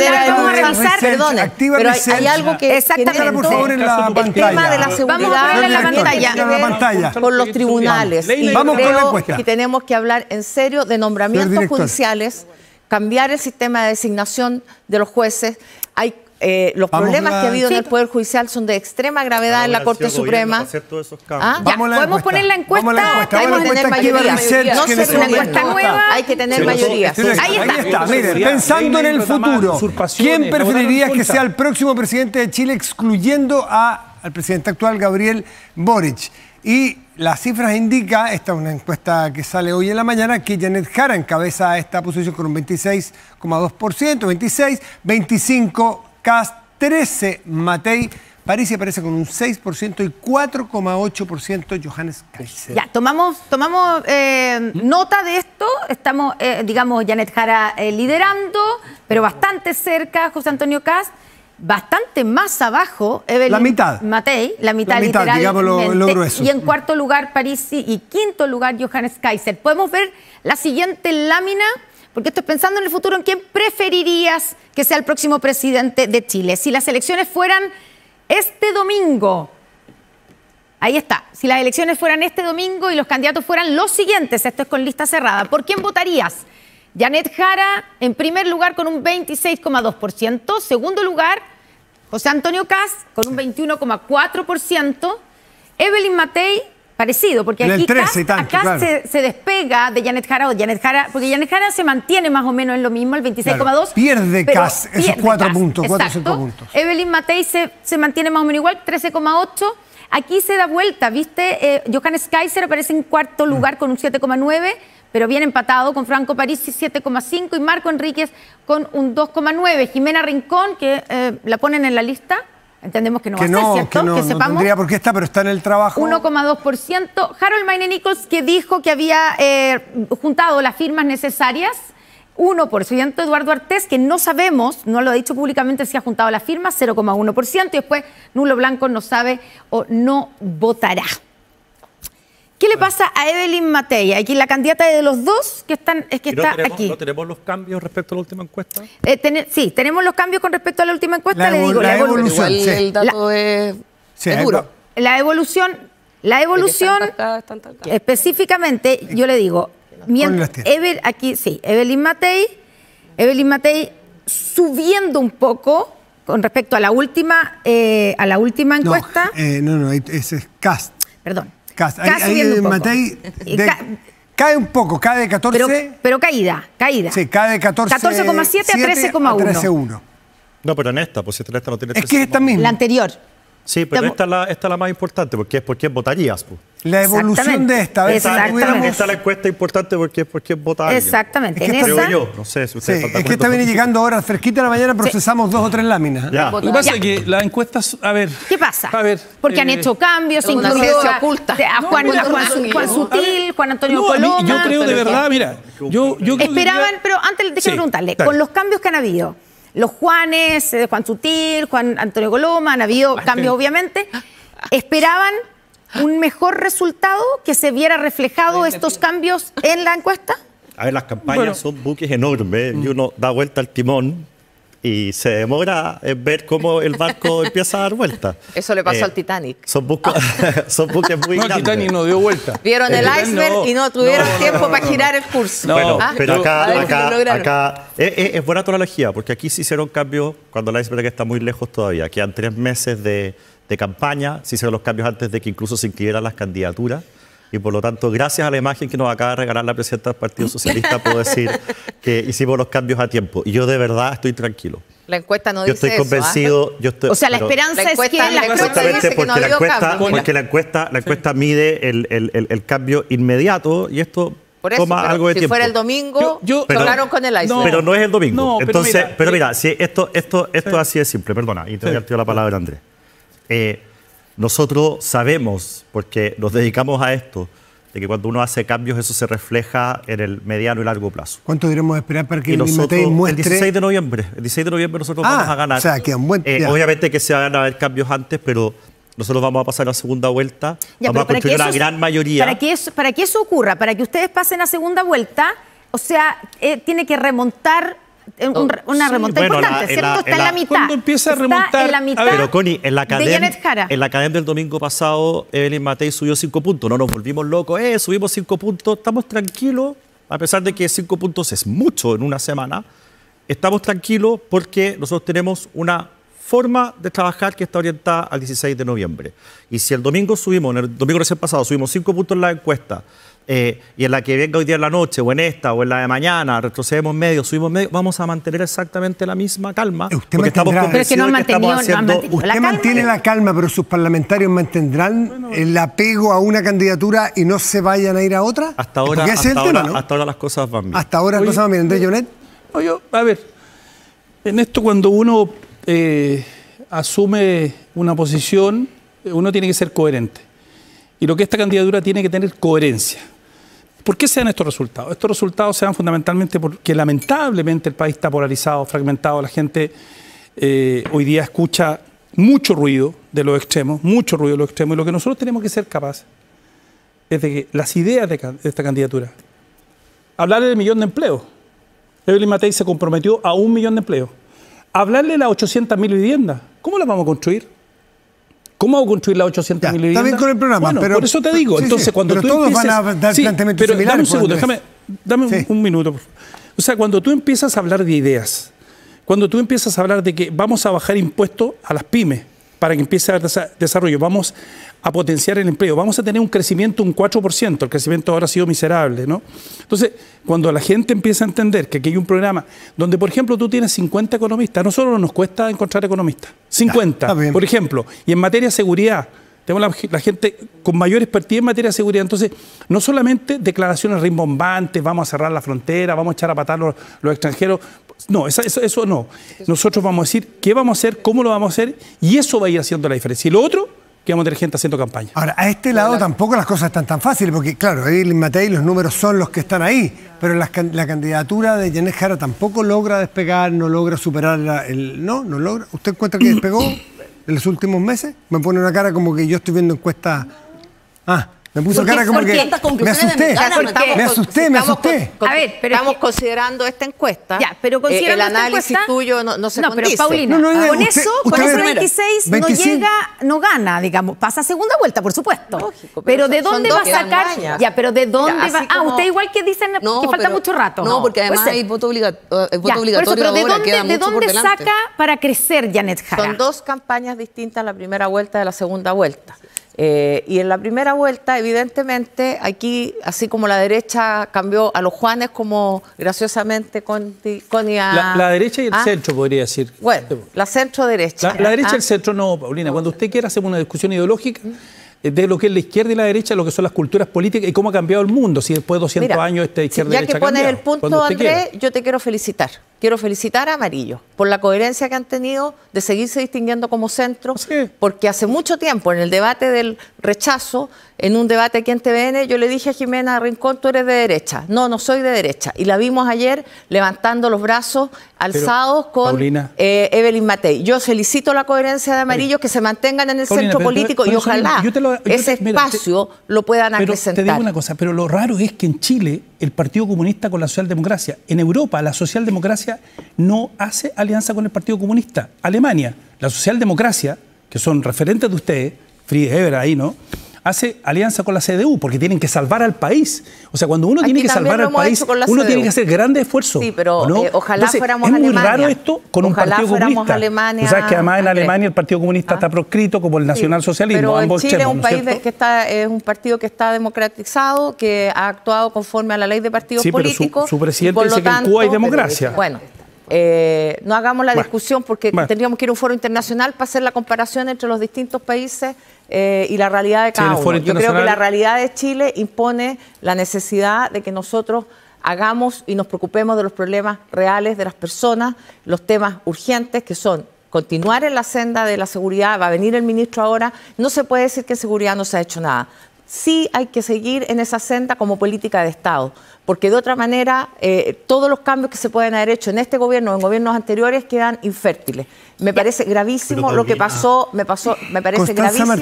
revisar, perdone, pero hay algo que exactamente, por favor, en la pantalla. El tema de la seguridad, vamos a verla en la pantalla. Con los tribunales. Y vamos con la creo encuesta. que tenemos que hablar en serio de nombramientos judiciales, cambiar el sistema de designación de los jueces. Hay los problemas que ha habido en el Poder Judicial son de extrema gravedad en la Corte Suprema. Podemos poner la encuesta. Hay que tener mayoría. No ser una encuesta nueva, hay que tener mayoría. Ahí está. Miren, pensando en el futuro, ¿quién preferirías que sea el próximo presidente de Chile, excluyendo al presidente actual, Gabriel Boric? Y las cifras indican, esta es una encuesta que sale hoy en la mañana, que Janet Jara encabeza esta posición con un 26,2%, 26, 25 Kast, 13 Matei, Parisi aparece con un 6% y 4,8% Johannes Kaiser. Ya, tomamos nota de esto. Estamos, digamos, Janet Jara liderando, pero bastante cerca José Antonio Kast, bastante más abajo Evelyn Matei, la mitad literalmente, digamos lo grueso. Y en cuarto lugar Parisi y quinto lugar Johannes Kaiser. Podemos ver la siguiente lámina, porque estoy pensando en el futuro, ¿en quién preferirías que sea el próximo presidente de Chile? Si las elecciones fueran este domingo, ahí está, si las elecciones fueran este domingo y los candidatos fueran los siguientes, esto es con lista cerrada, ¿por quién votarías? Janet Jara en primer lugar con un 26,2%, segundo lugar José Antonio Kast con un 21,4%, Evelyn Matei parecido, porque aquí acá se despega de Janet Jara, porque Janet Jara se mantiene más o menos en lo mismo, el 26,2%. Claro, pierde Kast esos 4 puntos, 4 o 5 puntos. Evelyn Matei se mantiene más o menos igual, 13,8%. Aquí se da vuelta, ¿viste? Johannes Kaiser aparece en cuarto lugar con un 7,9%, pero bien empatado con Franco Parisi, 7,5%, y Marco Enríquez con un 2,9%. Jimena Rincón, que la ponen en la lista, entendemos que no va a ser, ¿cierto? Que sepamos. No tendría por qué estar, pero está en el trabajo. 1,2%. Harold Mayne Nichols, que dijo que había juntado las firmas necesarias, 1%. Eduardo Artés, que no sabemos, no lo ha dicho públicamente si ha juntado las firmas, 0,1%. Y después Nulo Blanco no sabe o no votará. ¿Qué le pasa a Evelyn Matei? Aquí la candidata de los dos que están, es que está aquí. ¿No tenemos los cambios respecto a la última encuesta? Sí, tenemos los cambios con respecto a la última encuesta. Le digo, la evolución. Igual el dato es duro. La evolución específicamente, yo le digo, Evelyn Matei subiendo un poco con respecto a la última encuesta. Ese es Kast. Perdón. Kast. Ahí Matei cae un poco, cae de 14. Pero caída. Sí, cae de 14,7 a 13,1. No, pero en esta, pues esta no tiene 13,1. Es que es esta misma. La anterior. Sí, pero esta es la más importante, porque es por quién votarías. Pues. La evolución de esta. Esta es la encuesta importante porque es por quién votar. Exactamente. Es que creo yo, no sé si ustedes es que está bien llegando ahora, cerquita de la mañana, procesamos 2 o 3 láminas. Ya. Lo que pasa es que las encuestas, a ver. ¿Qué pasa? A ver, porque han hecho cambios, incluido a Juan Sutil, Juan Antonio Coloma. Yo creo de verdad, mira. Esperaban, pero antes déjeme preguntarle, con los cambios que han habido, los Juanes, Juan Sutil, Juan Antonio Coloma, han habido cambios obviamente, ¿esperaban un mejor resultado, que se viera reflejado estos cambios en la encuesta? A ver, las campañas son buques enormes y uno da vuelta al timón y se demora en ver cómo el barco empieza a dar vuelta. Eso le pasó al Titanic. Son buques muy grandes. El Titanic no dio vuelta. Vieron el iceberg y no tuvieron tiempo para girar el curso. Bueno, pero acá es buena tecnología, porque aquí se hicieron cambios cuando el iceberg está muy lejos todavía. Quedan 3 meses de campaña, se hicieron los cambios antes de que incluso se inscribieran las candidaturas. Y por lo tanto, gracias a la imagen que nos acaba de regalar la presidenta del Partido Socialista, puedo decir que hicimos los cambios a tiempo. Y yo de verdad estoy tranquilo. La encuesta no dice eso. Yo estoy convencido. O sea, la esperanza es que la encuesta dice que no ha habido cambio. Porque la encuesta mide el cambio inmediato y esto toma algo de tiempo. Si fuera el domingo, hablaron con el iceberg. Pero no es el domingo. No, entonces, pero mira, si esto es así de simple. Perdona, y te doy la palabra, Andrés. Nosotros sabemos, porque nos dedicamos a esto, de que cuando uno hace cambios eso se refleja en el mediano y largo plazo. ¿Cuánto deberemos esperar para que Matei muestre? El 16 de noviembre. El 16 de noviembre nosotros vamos a ganar. O sea, que obviamente que se van a haber cambios antes, pero nosotros vamos a pasar a segunda vuelta. Vamos a construir una gran mayoría. Para que eso ocurra, para que ustedes pasen a segunda vuelta, o sea, tiene que remontar una remontada importante, ¿cierto? Está en la mitad. ¿Cuándo empieza a remontar? Está en la mitad. Pero Connie, en la academia del domingo pasado, Evelyn Matei subió 5 puntos. No nos volvimos locos. Subimos 5 puntos. Estamos tranquilos, a pesar de que 5 puntos es mucho en una semana. Estamos tranquilos porque nosotros tenemos una forma de trabajar que está orientada al 16 de noviembre. Y si el domingo recién pasado, subimos 5 puntos en la encuesta, y en la que venga hoy día en la noche, o en esta, o en la de mañana, retrocedemos medio, subimos medio, vamos a mantener exactamente la misma calma. Usted mantiene la calma, pero sus parlamentarios mantendrán el apego a una candidatura y no se vayan a ir a otra. Hasta ahora, hasta ahora las cosas van bien. Hasta ahora las cosas van bien. Andrés Jonet. A ver, en esto cuando uno asume una posición, uno tiene que ser coherente. Y lo que esta candidatura tiene que tener coherencia. ¿Por qué se dan estos resultados? Estos resultados se dan fundamentalmente porque lamentablemente el país está polarizado, fragmentado. La gente hoy día escucha mucho ruido de los extremos, y lo que nosotros tenemos que ser capaces es de que las ideas de esta candidatura, hablarle del 1.000.000 de empleos. Evelyn Matei se comprometió a 1.000.000 de empleos. Hablarle de las 800.000 viviendas. ¿Cómo las vamos a construir? ¿Cómo vamos a construir las 800.000 viviendas? Está bien con el programa, bueno, pero... por eso te digo. Entonces, cuando pero tú todos empieces, van a dar planteamientos pero similares. Dame un segundo, dame un minuto. Por favor. O sea, cuando tú empiezas a hablar de ideas, cuando tú empiezas a hablar de que vamos a bajar impuestos a las pymes para que empiece a haber desarrollo, vamos a potenciar el empleo, vamos a tener un crecimiento un 4%, el crecimiento ahora ha sido miserable, ¿no? Entonces, cuando la gente empieza a entender que aquí hay un programa donde, por ejemplo, tú tienes 50 economistas, a nosotros nos cuesta encontrar economistas, 50, por ejemplo, y en materia de seguridad, tenemos la gente con mayor expertise en materia de seguridad. Entonces, no solamente declaraciones rimbombantes, vamos a cerrar la frontera, vamos a echar a patar los extranjeros. No, eso no. Nosotros vamos a decir qué vamos a hacer, cómo lo vamos a hacer, y eso va a ir haciendo la diferencia. Y lo otro, que vamos a tener gente haciendo campaña. Ahora, a este lado tampoco las cosas están tan fáciles, porque claro, Evelyn Matei, los números son los que están ahí, pero la candidatura de Janeth Jara tampoco logra despegar, no logra superar no logra. ¿Usted encuentra que despegó en los últimos meses? Me pone una cara como que yo estoy viendo encuestas. Me puso cara como que me asusté. A ver, pero estamos considerando esta encuesta. Ya, pero considerando el análisis tuyo no se condice. Pero Paulina, con eso 26 no gana, digamos. Pasa a segunda vuelta, por supuesto. Lógico, pero ¿de dónde va a sacar? Ya, pero ¿de dónde va? Usted igual que dicen que falta mucho rato. No, porque además hay voto obligatorio pero ¿de dónde saca para crecer Janeth Jara? Son dos campañas distintas, la primera vuelta y la segunda vuelta. Y en la primera vuelta, evidentemente, aquí, así como la derecha cambió a los Juanes, como graciosamente la derecha y el centro, podría decir. Bueno, la centro-derecha. La derecha y el centro no, Paulina. Cuando usted quiera hacer una discusión ideológica de lo que es la izquierda y la derecha, lo que son las culturas políticas y cómo ha cambiado el mundo, si después de 200 años esta izquierda y derecha ha cambiado. Ya que pones el punto, Andrés, yo te quiero felicitar. Quiero felicitar a Amarillo por la coherencia que han tenido de seguirse distinguiendo como centro, porque hace mucho tiempo, en el debate del rechazo, en un debate aquí en TVN, yo le dije a Jimena Rincón, tú eres de derecha. No soy de derecha. Y la vimos ayer levantando los brazos alzados con Evelyn Matei. Yo felicito la coherencia de Amarillo, que se mantengan en el centro político y ojalá ese espacio lo puedan acrecentar. Te digo una cosa, pero lo raro es que en Chile el Partido Comunista con la socialdemocracia, en Europa la socialdemocracia no hace alianza con el Partido Comunista. Alemania, la socialdemocracia, que son referentes de ustedes, Friedrich ahí, ¿no?, hace alianza con la CDU, porque tienen que salvar al país. O sea, cuando uno tiene que salvar al país, uno tiene que hacer grandes esfuerzos. Sí, pero ¿no? Ojalá fuéramos Fuéramos Alemania. Es muy raro esto con un partido comunista. Alemania, o sea, que además en Alemania el Partido Comunista está proscrito como el nacionalsocialismo. Pero ambos en Chile extremos, es un país es un partido que está democratizado, que ha actuado conforme a la ley de partidos políticos. Su presidente dice que en Cuba hay democracia. Bueno. No hagamos la discusión porque tendríamos que ir a un foro internacional para hacer la comparación entre los distintos países y la realidad de cada uno. Yo creo que la realidad de Chile impone la necesidad de que nosotros hagamos y nos preocupemos de los problemas reales de las personas, los temas urgentes que son continuar en la senda de la seguridad. Va a venir el ministro ahora. No se puede decir que en seguridad no se ha hecho nada. Sí hay que seguir en esa senda como política de Estado, porque de otra manera todos los cambios que se pueden haber hecho en este gobierno o en gobiernos anteriores quedan infértiles. Me parece gravísimo lo que pasó, me parece gravísimo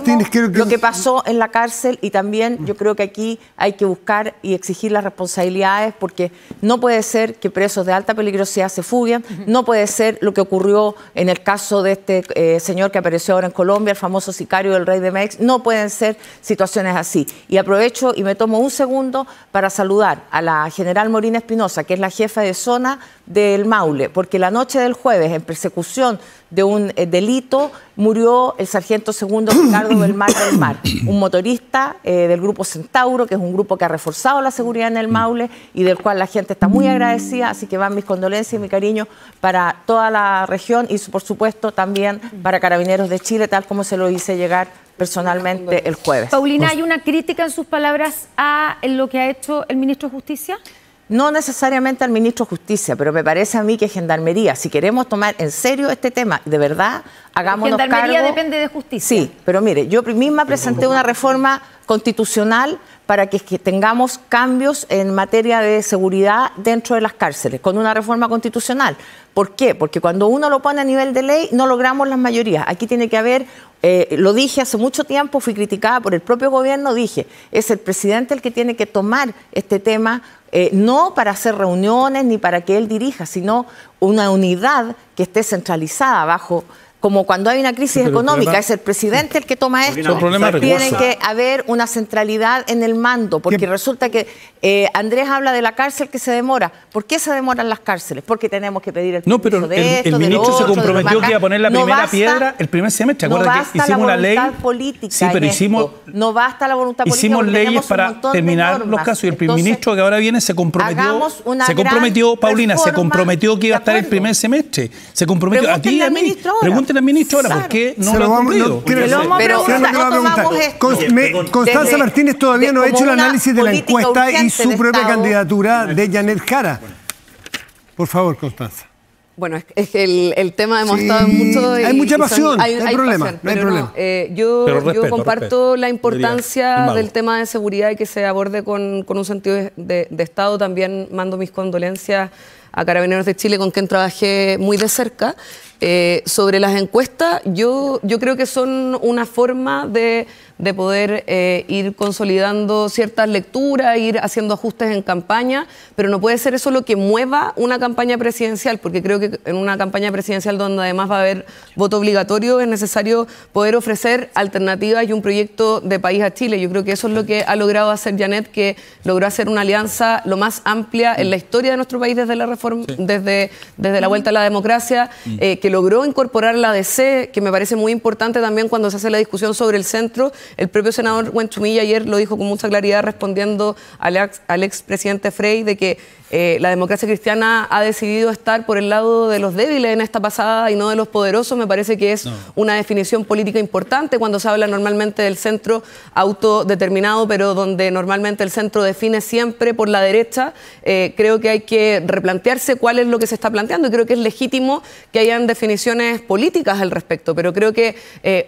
lo que pasó en la cárcel, y también yo creo que aquí hay que buscar y exigir las responsabilidades, porque no puede ser que presos de alta peligrosidad se fuguen, no puede ser lo que ocurrió en el caso de este señor que apareció ahora en Colombia, el famoso sicario del Rey de Mex. No pueden ser situaciones así. Y aprovecho y me tomo un segundo para saludar a la general Morina Espinosa, que es la jefa de zona del Maule, porque la noche del jueves, en persecución de un delito, murió el sargento segundo Ricardo del Mar, un motorista del grupo Centauro, que es un grupo que ha reforzado la seguridad en el Maule y del cual la gente está muy agradecida, así que van mis condolencias y mi cariño para toda la región y por supuesto también para Carabineros de Chile, tal como se lo hice llegar personalmente el jueves. Paulina, ¿hay una crítica en sus palabras a lo que ha hecho el ministro de Justicia? No necesariamente al ministro de Justicia, pero me parece a mí que Gendarmería, si queremos tomar en serio este tema, de verdad, hagámonos cargo. Gendarmería depende de Justicia. Sí, pero mire, yo misma presenté una reforma constitucional para que tengamos cambios en materia de seguridad dentro de las cárceles, con una reforma constitucional. ¿Por qué? Porque cuando uno lo pone a nivel de ley, no logramos las mayorías. Aquí tiene que haber, lo dije hace mucho tiempo, fui criticada por el propio gobierno, dije, es el presidente el que tiene que tomar este tema, no para hacer reuniones ni para que él dirija, sino una unidad que esté centralizada bajo... Como cuando hay una crisis económica, es el presidente el que toma esto. Tiene que haber una centralidad en el mando, porque resulta que Andrés habla de la cárcel que se demora. ¿Por qué se demoran las cárceles? Porque tenemos que pedir el permiso pero el ministro se comprometió que iba a poner la primera piedra el primer semestre. Acuérdate que hicimos una ley. Sí, pero no basta la voluntad política. Hicimos leyes para terminar los casos y el primer ministro que ahora viene se comprometió, Paulina, se comprometió que iba a estar el primer semestre. Se comprometió a ti y a mí. Pregúntenle al ministro ahora, ¿por qué no lo ha cumplido? Constanza Martínez todavía no ha hecho el análisis de la encuesta y su propia candidatura de Janet Jara. Por favor, Constanza. Bueno, es que el tema hemos estado en mucho... Hay mucha pasión, no hay problema. Yo comparto la importancia del tema de seguridad y que se aborde con un sentido de Estado. También mando mis condolencias a Carabineros de Chile, con quien trabajé muy de cerca. Sobre las encuestas, yo creo que son una forma de poder ir consolidando ciertas lecturas, ir haciendo ajustes en campaña, pero no puede ser eso lo que mueva una campaña presidencial, porque creo que en una campaña presidencial donde además va a haber voto obligatorio es necesario poder ofrecer alternativas y un proyecto de país a Chile. Yo creo que eso es lo que ha logrado hacer Janet, que logró hacer una alianza lo más amplia en la historia de nuestro país desde la reforma, desde la vuelta a la democracia, que logró incorporar la DC, que me parece muy importante también cuando se hace la discusión sobre el centro. El propio senador Huenchumilla ayer lo dijo con mucha claridad respondiendo al expresidente Frey de que la democracia cristiana ha decidido estar por el lado de los débiles en esta pasada y no de los poderosos. Me parece que es una definición política importante cuando se habla normalmente del centro autodeterminado, pero donde normalmente el centro define siempre por la derecha. Creo que hay que replantearse cuál es lo que se está planteando y creo que es legítimo que hayan definiciones políticas al respecto, pero creo que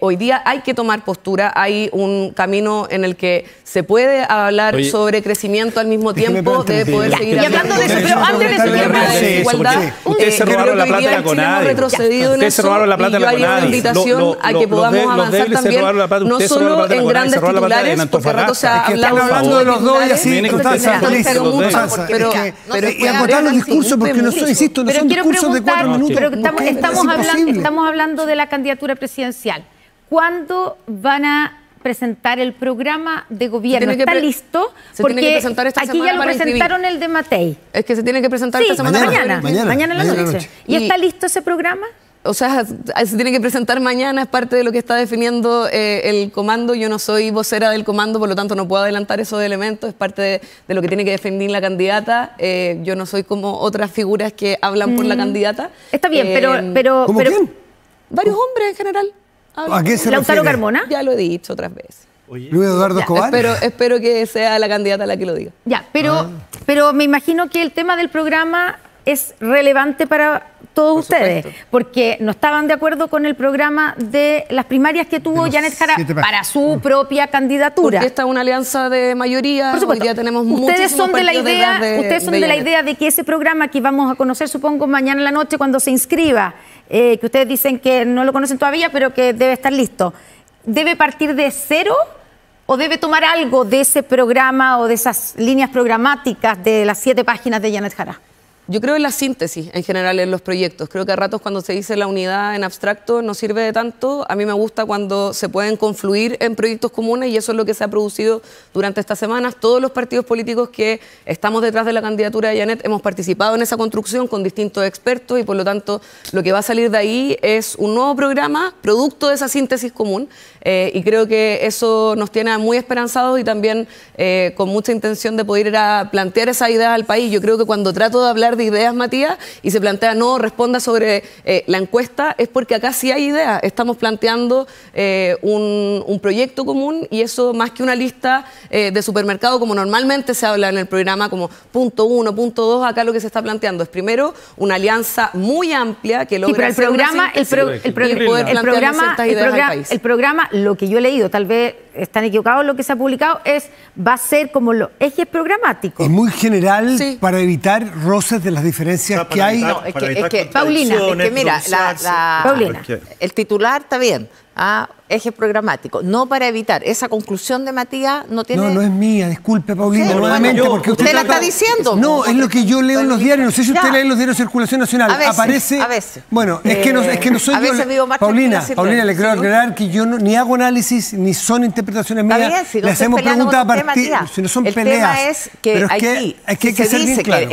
hoy día hay que tomar postura. Hay un camino en el que se puede hablar sobre crecimiento al mismo tiempo de poder seguir hablando de eso, pero antes de ese tema de desigualdad, ustedes se robaron la plata de la CONADE. Ustedes se robaron la plata de la CONADE. Yo haría una invitación a que podamos avanzar también, no solo en grandes titulares, porque a rato se ha hablado de los dos y así, pero agotar los discursos, porque no son, insisto, no son discursos de 4 minutos. Pero estamos hablando de la candidatura presidencial. ¿Cuándo van a presentar el programa de gobierno? ¿Está listo? Porque aquí ya lo presentaron el de Matei. Es que se tiene que presentar esta semana. Mañana en la noche. ¿Y está listo ese programa? O sea, se tiene que presentar mañana, es parte de lo que está definiendo el comando. Yo no soy vocera del comando, por lo tanto no puedo adelantar esos elementos, es parte de lo que tiene que definir la candidata. Yo no soy como otras figuras que hablan por la candidata. Está bien, pero ¿Cómo quién? Varios hombres en general. ¿A qué se Lautaro Carmona? Ya lo he dicho otras veces. Luis Eduardo Escobar. Espero que sea la candidata la que lo diga. Ya, pero me imagino que el tema del programa es relevante para todos ustedes, porque no estaban de acuerdo con el programa de las primarias que tuvo Janet Jara para su propia candidatura. Porque esta es una alianza de mayoría. Por supuesto. Hoy día tenemos ustedes son de la idea de que ese programa que vamos a conocer, supongo, mañana en la noche cuando se inscriba, que ustedes dicen que no lo conocen todavía, pero que debe estar listo, ¿debe partir de cero o debe tomar algo de ese programa o de esas líneas programáticas de las 7 páginas de Janet Jara? Yo creo en la síntesis en general en los proyectos. Creo que a ratos cuando se dice la unidad en abstracto no sirve de tanto. A mí me gusta cuando se pueden confluir en proyectos comunes y eso es lo que se ha producido durante estas semanas. Todos los partidos políticos que estamos detrás de la candidatura de Janet hemos participado en esa construcción con distintos expertos y por lo tanto lo que va a salir de ahí es un nuevo programa producto de esa síntesis común y creo que eso nos tiene muy esperanzados y también con mucha intención de poder ir a plantear esa idea al país. Yo creo que cuando trato de hablar de ideas, Matías, y se plantea no, responda sobre la encuesta, es porque acá sí hay ideas. Estamos planteando un proyecto común y eso más que una lista de supermercado, como normalmente se habla en el programa, como punto 1, punto 2, acá lo que se está planteando es primero una alianza muy amplia que logre el programa, lo que yo he leído, tal vez están equivocados lo que se ha publicado, va a ser como los ejes programáticos. Es muy general para evitar roces de las diferencias que hay. No, es que Paulina, mira, Paulina, el titular está bien, eje programático, no para evitar esa conclusión de Matías, no tiene... No es mía, disculpe Paulina, sí, nuevamente, porque usted la está diciendo. No, es lo que yo leo en los diarios, no sé si usted lee en los diarios de circulación nacional, aparece... A veces. Bueno, es que no soy yo... Paulina, le quiero aclarar que yo ni hago análisis, ni son interpretaciones mías, bien, si no le hacemos preguntas a partir, si no son peleas. El tema es que pero aquí hay que ser bien claro.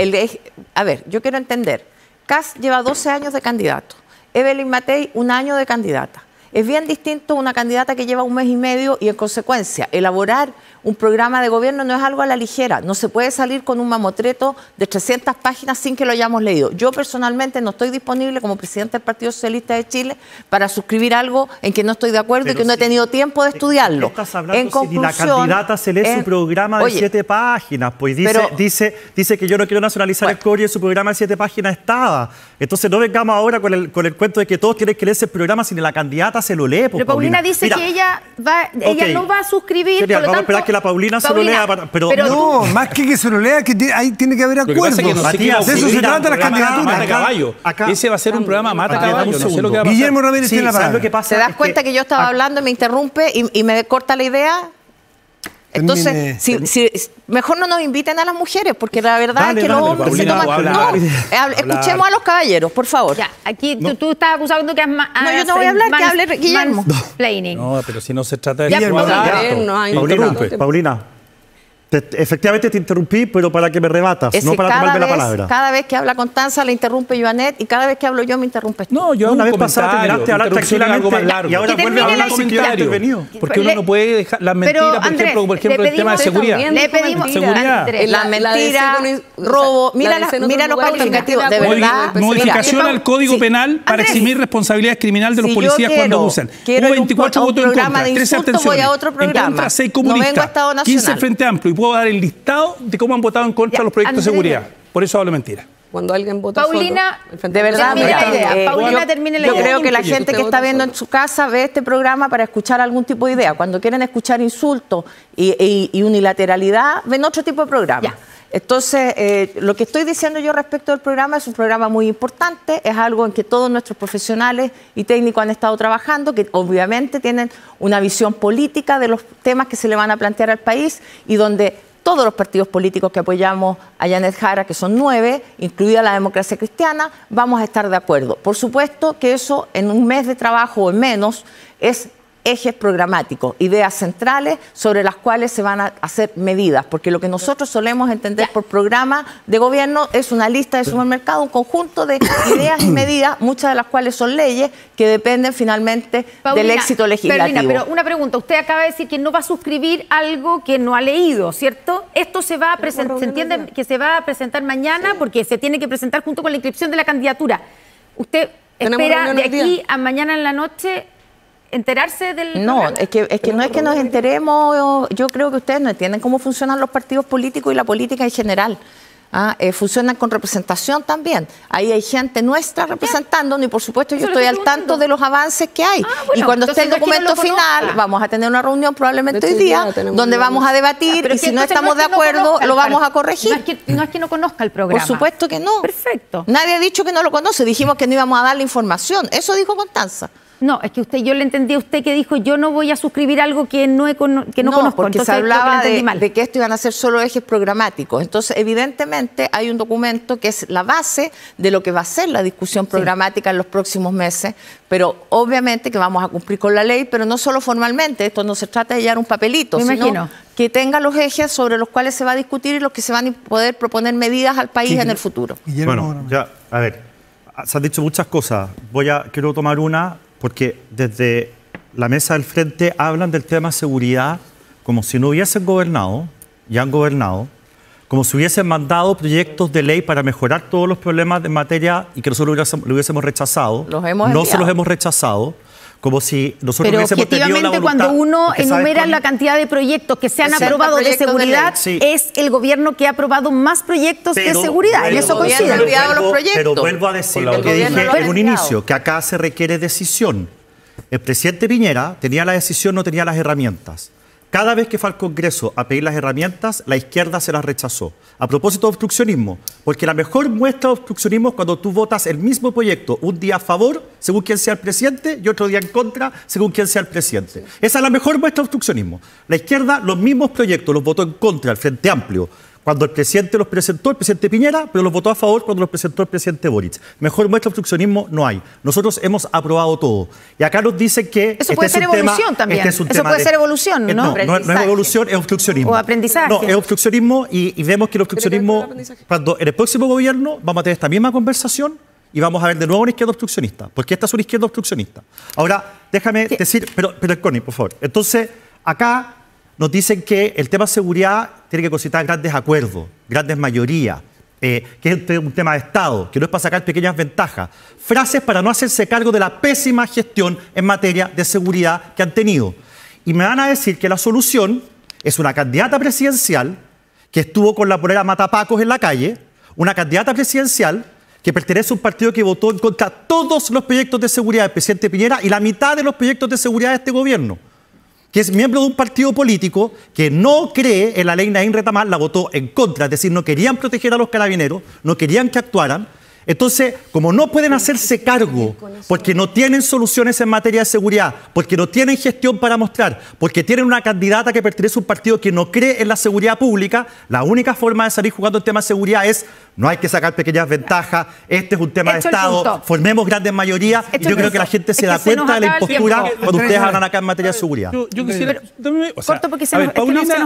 A ver, yo quiero entender, Kast lleva 12 años de candidato, Evelyn Matei 1 año de candidata. Es bien distinto una candidata que lleva 1 mes y medio y en consecuencia elaborar un programa de gobierno no es algo a la ligera. No se puede salir con un mamotreto de 300 páginas sin que lo hayamos leído. Yo personalmente no estoy disponible como presidente del Partido Socialista de Chile para suscribir algo en que no estoy de acuerdo y que no he tenido tiempo de estudiarlo. Estás hablando si la candidata se lee su programa de 7 páginas, pues dice que yo no quiero nacionalizar el cobre y su programa de 7 páginas estaba. Entonces no vengamos ahora con el cuento de que todos quieren que leerse el programa si la candidata se lo lee. Pero Paulina dice que ella no va a suscribir, por lo tanto... Vamos a esperar que la Paulina se lo lea. Pero no, más que se lo lea, que ahí tiene que haber acuerdos. Matías, de eso se trata la candidatura. Mata caballo. Ese va a ser un programa mata caballo. No sé lo que va a pasar. Guillermo Ramírez tiene la palabra. ¿Te das cuenta que yo estaba hablando, me interrumpe y me corta la idea? Entonces, mejor no nos inviten a las mujeres, porque la verdad es que los hombres se toman... escuchemos a los caballeros, por favor. Ya, aquí tú estás acusando que es más... No, yo no voy a hablar, que hable Guillermo. No, pero si no se trata de... Paulina, efectivamente te interrumpí, pero para que me rebatas, no para tomarme la palabra. Cada vez que habla Constanza le interrumpe Joanet y cada vez que hablo yo me interrumpes tú. No, yo una vez pasada terminaste de hablar tranquilamente algo más largo. Y ahora vuelve a hablar sin que haya intervenido. Porque uno no puede dejar las mentiras, por ejemplo, el tema de seguridad. Le pedimos seguridad. La mentira, robo, mira los calificativos, de verdad. Modificación al Código Penal para eximir responsabilidades criminales de los policías cuando abusan. Hubo 24 votos en contra, 13 abstenciones. En contra, 6 comunistas, 15 Frente Amplio. Y puedo dar el listado de cómo han votado en contra de los proyectos de seguridad. Por eso hablo mentira. Cuando alguien vota Paulina, solo, de verdad, Paulina, termine la idea. Yo creo que la gente que está viendo en su casa ve este programa para escuchar algún tipo de idea. Cuando quieren escuchar insultos y unilateralidad, ven otro tipo de programa. Ya. Entonces, lo que estoy diciendo yo respecto del programa es un programa muy importante, es algo en que todos nuestros profesionales y técnicos han estado trabajando, que obviamente tienen una visión política de los temas que se le van a plantear al país y donde todos los partidos políticos que apoyamos a Janet Jara, que son 9, incluida la Democracia Cristiana, vamos a estar de acuerdo. Por supuesto que eso en un mes de trabajo o en menos es ejes programáticos, ideas centrales sobre las cuales se van a hacer medidas, porque lo que nosotros solemos entender por programa de gobierno es una lista de supermercado, un conjunto de ideas y medidas, muchas de las cuales son leyes que dependen finalmente del éxito legislativo. Paulina, pero una pregunta, usted acaba de decir que no va a suscribir algo que no ha leído, ¿cierto? Esto se va a presentar, se entiende que se va a presentar mañana porque se tiene que presentar junto con la inscripción de la candidatura. ¿Usted espera de aquí a mañana en la noche enterarse del No, programa? es que no es que nos enteremos, yo creo que ustedes no entienden cómo funcionan los partidos políticos y la política en general. Funcionan con representación también. Ahí hay gente nuestra representándonos y por supuesto yo estoy al tanto de los avances que hay. Y cuando esté el documento final, vamos a tener una reunión probablemente hoy día, donde vamos a debatir y si no estamos de acuerdo lo vamos a corregir. No es que no conozca el programa. Por supuesto que no. Perfecto. Nadie ha dicho que no lo conoce, dijimos que no íbamos a dar la información. Eso dijo Constanza. No, es que yo le entendí a usted que dijo yo no voy a suscribir algo que no conozco. Porque entonces, se hablaba de que esto iban a ser solo ejes programáticos. Entonces, evidentemente, hay un documento que es la base de lo que va a ser la discusión programática en los próximos meses, pero obviamente que vamos a cumplir con la ley, pero no solo formalmente. Esto no se trata de llevar un papelito, sino que tenga los ejes sobre los cuales se va a discutir y los que se van a poder proponer medidas al país en el futuro. Bueno, ya, a ver, se han dicho muchas cosas. Quiero tomar una, porque desde la mesa del frente hablan del tema seguridad como si no hubiesen gobernado, y han gobernado, como si hubiesen mandado proyectos de ley para mejorar todos los problemas de materia y que nosotros lo hubiésemos rechazado. No se los hemos rechazado. Como si nosotros hubiésemos tenido la voluntad. Cuando uno enumera la cantidad de proyectos que se han aprobado de seguridad, es el gobierno que ha aprobado más proyectos de seguridad. En eso coincido. Pero vuelvo a decir lo que dije en un inicio, que acá se requiere decisión. El presidente Piñera tenía la decisión, no tenía las herramientas. Cada vez que fue al Congreso a pedir las herramientas, la izquierda se las rechazó. A propósito de obstruccionismo, porque la mejor muestra de obstruccionismo es cuando tú votas el mismo proyecto, un día a favor, según quien sea el presidente, y otro día en contra, según quien sea el presidente. Esa es la mejor muestra de obstruccionismo. La izquierda, los mismos proyectos los votó en contra, el Frente Amplio, cuando el presidente los presentó, el presidente Piñera, pero los votó a favor cuando los presentó el presidente Boric. Mejor muestra de obstruccionismo no hay. Nosotros hemos aprobado todo. Y acá nos dicen que eso puede ser evolución también. Eso puede ser evolución, ¿no? No es evolución, es obstruccionismo. O aprendizaje. No, es obstruccionismo y vemos que el obstruccionismo, cuando en el próximo gobierno vamos a tener esta misma conversación y vamos a ver de nuevo una izquierda obstruccionista, porque esta es una izquierda obstruccionista. Ahora, déjame decir, pero Connie, por favor. Entonces, acá nos dicen que el tema de seguridad tiene que concitar grandes acuerdos, grandes mayorías, que es un tema de Estado, que no es para sacar pequeñas ventajas. Frases para no hacerse cargo de la pésima gestión en materia de seguridad que han tenido. Y me van a decir que la solución es una candidata presidencial que estuvo con la polera matapacos en la calle, una candidata presidencial que pertenece a un partido que votó en contra de todos los proyectos de seguridad del presidente Piñera y la mitad de los proyectos de seguridad de este gobierno, que es miembro de un partido político que no cree en la ley Naín Retamal, la votó en contra, es decir, no querían proteger a los carabineros, no querían que actuaran. Entonces, como no pueden hacerse cargo, porque no tienen soluciones en materia de seguridad, porque no tienen gestión para mostrar, porque tienen una candidata que pertenece a un partido que no cree en la seguridad pública, la única forma de salir jugando el tema de seguridad es, no hay que sacar pequeñas ventajas, este es un tema de Estado, formemos grandes mayorías, y yo creo que la gente se da cuenta de la impostura cuando ustedes hablan acá en materia de seguridad. Yo quisiera... Corto porque se nos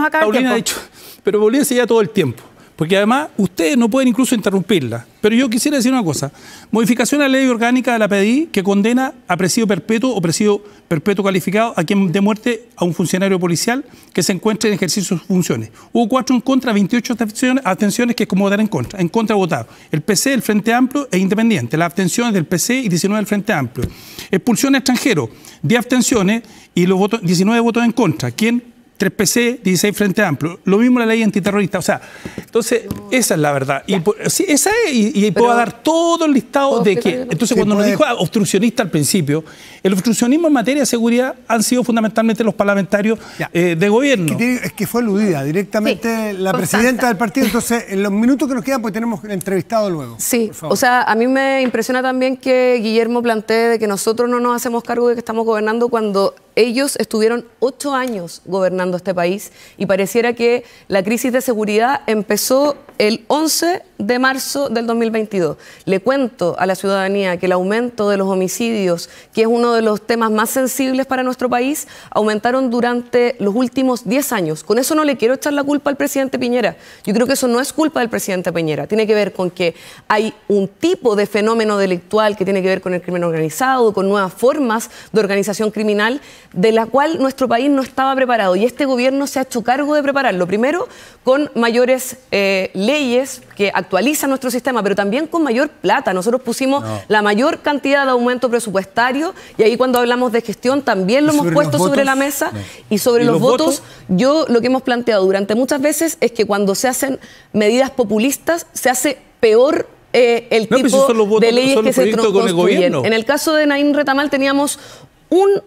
acaba el tiempo. Ha dicho, pero Paulina se lleva todo el tiempo. Porque además ustedes no pueden incluso interrumpirla. Pero yo quisiera decir una cosa. Modificación a la ley orgánica de la PDI que condena a presidio perpetuo o presidio perpetuo calificado a quien dé muerte a un funcionario policial que se encuentre en ejercicio de sus funciones. Hubo 4 en contra, 28 abstenciones, que es como votar en contra. En contra votaron el PC, el Frente Amplio e Independiente. Las abstenciones del PC y 19 del Frente Amplio. Expulsión a extranjeros, 10 abstenciones y los 19 votos en contra. ¿Quién? 3 PC, 16 Frente Amplio. Lo mismo la ley antiterrorista. O sea, entonces, esa es la verdad. Y, sí, esa es, y puedo dar todo el listado de que... Entonces, cuando nos dijo obstruccionista al principio, el obstruccionismo en materia de seguridad han sido fundamentalmente los parlamentarios de gobierno. Es que fue aludida directamente la presidenta del partido. Entonces, en los minutos que nos quedan, pues tenemos entrevistado luego. Sí, o sea, a mí me impresiona también que Guillermo plantee de que nosotros no nos hacemos cargo de que estamos gobernando cuando ellos estuvieron 8 años gobernando este país y pareciera que la crisis de seguridad empezó el 11 de marzo del 2022. Le cuento a la ciudadanía que el aumento de los homicidios, que es uno de los temas más sensibles para nuestro país, aumentaron durante los últimos 10 años. Con eso no le quiero echar la culpa al presidente Piñera. Yo creo que eso no es culpa del presidente Piñera. Tiene que ver con que hay un tipo de fenómeno delictual que tiene que ver con el crimen organizado, con nuevas formas de organización criminal, de la cual nuestro país no estaba preparado. Y este gobierno se ha hecho cargo de prepararlo. Primero, con mayores leyes que actualizan nuestro sistema, pero también con mayor plata. Nosotros pusimos la mayor cantidad de aumento presupuestario y ahí cuando hablamos de gestión también lo hemos puesto sobre la mesa. Y sobre los votos, yo lo que hemos planteado durante muchas veces es que cuando se hacen medidas populistas se hace peor el tipo de leyes que se construyen. En el caso de Naín Retamal teníamos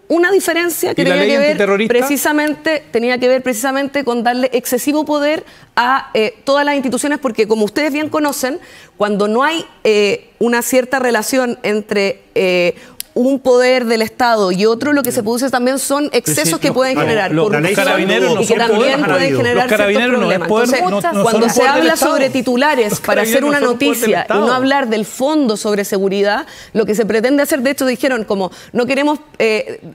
una diferencia que tenía que ver precisamente con darle excesivo poder a todas las instituciones, porque como ustedes bien conocen, cuando no hay una cierta relación entre un poder del Estado y otro, lo que se produce también son excesos que pueden generar corrupción y que también pueden generar ciertos problemas. Entonces, cuando se habla sobre titulares para hacer una noticia y no hablar del fondo sobre seguridad, lo que se pretende hacer, de hecho dijeron como no queremos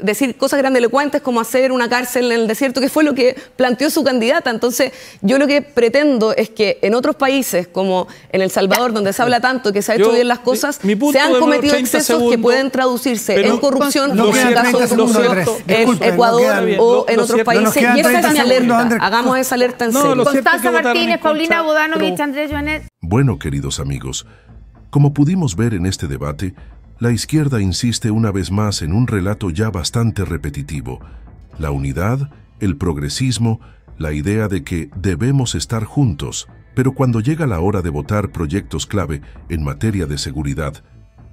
decir cosas grandilocuentes como hacer una cárcel en el desierto, que fue lo que planteó su candidata. Entonces, yo lo que pretendo es que en otros países, como en El Salvador, donde se habla tanto que se ha hecho bien las cosas, se han cometido excesos que pueden traducirse en corrupción, como en el caso de corrupción en Ecuador o en otros países. Y esa es mi alerta. Hagamos esa alerta en serio. Constanza Martínez, Paulina Bodanovich, Andrés Joanet. Bueno, queridos amigos, como pudimos ver en este debate, la izquierda insiste una vez más en un relato ya bastante repetitivo. La unidad, el progresismo, la idea de que debemos estar juntos, pero cuando llega la hora de votar proyectos clave en materia de seguridad,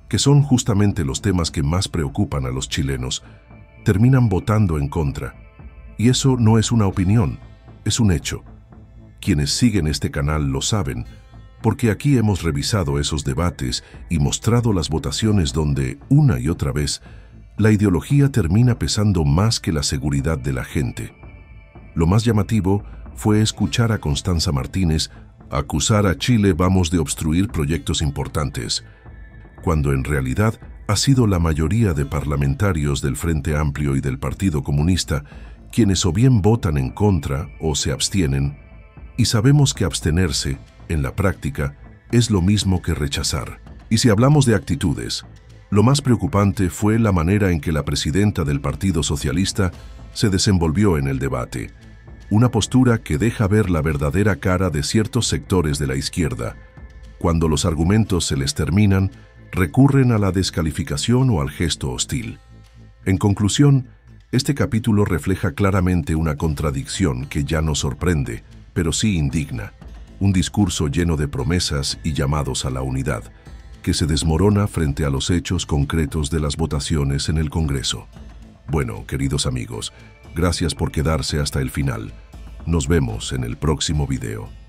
que son justamente los temas que más preocupan a los chilenos, terminan votando en contra. Y eso no es una opinión, es un hecho. Quienes siguen este canal lo saben, porque aquí hemos revisado esos debates y mostrado las votaciones donde, una y otra vez, la ideología termina pesando más que la seguridad de la gente. Lo más llamativo fue escuchar a Constanza Martínez acusar a Chile Vamos de obstruir proyectos importantes, cuando en realidad ha sido la mayoría de parlamentarios del Frente Amplio y del Partido Comunista quienes o bien votan en contra o se abstienen, y sabemos que abstenerse, en la práctica, es lo mismo que rechazar. Y si hablamos de actitudes, lo más preocupante fue la manera en que la presidenta del Partido Socialista se desenvolvió en el debate, una postura que deja ver la verdadera cara de ciertos sectores de la izquierda. Cuando los argumentos se les terminan, recurren a la descalificación o al gesto hostil. En conclusión, este capítulo refleja claramente una contradicción que ya no sorprende, pero sí indigna. Un discurso lleno de promesas y llamados a la unidad, que se desmorona frente a los hechos concretos de las votaciones en el Congreso. Bueno, queridos amigos, gracias por quedarse hasta el final. Nos vemos en el próximo video.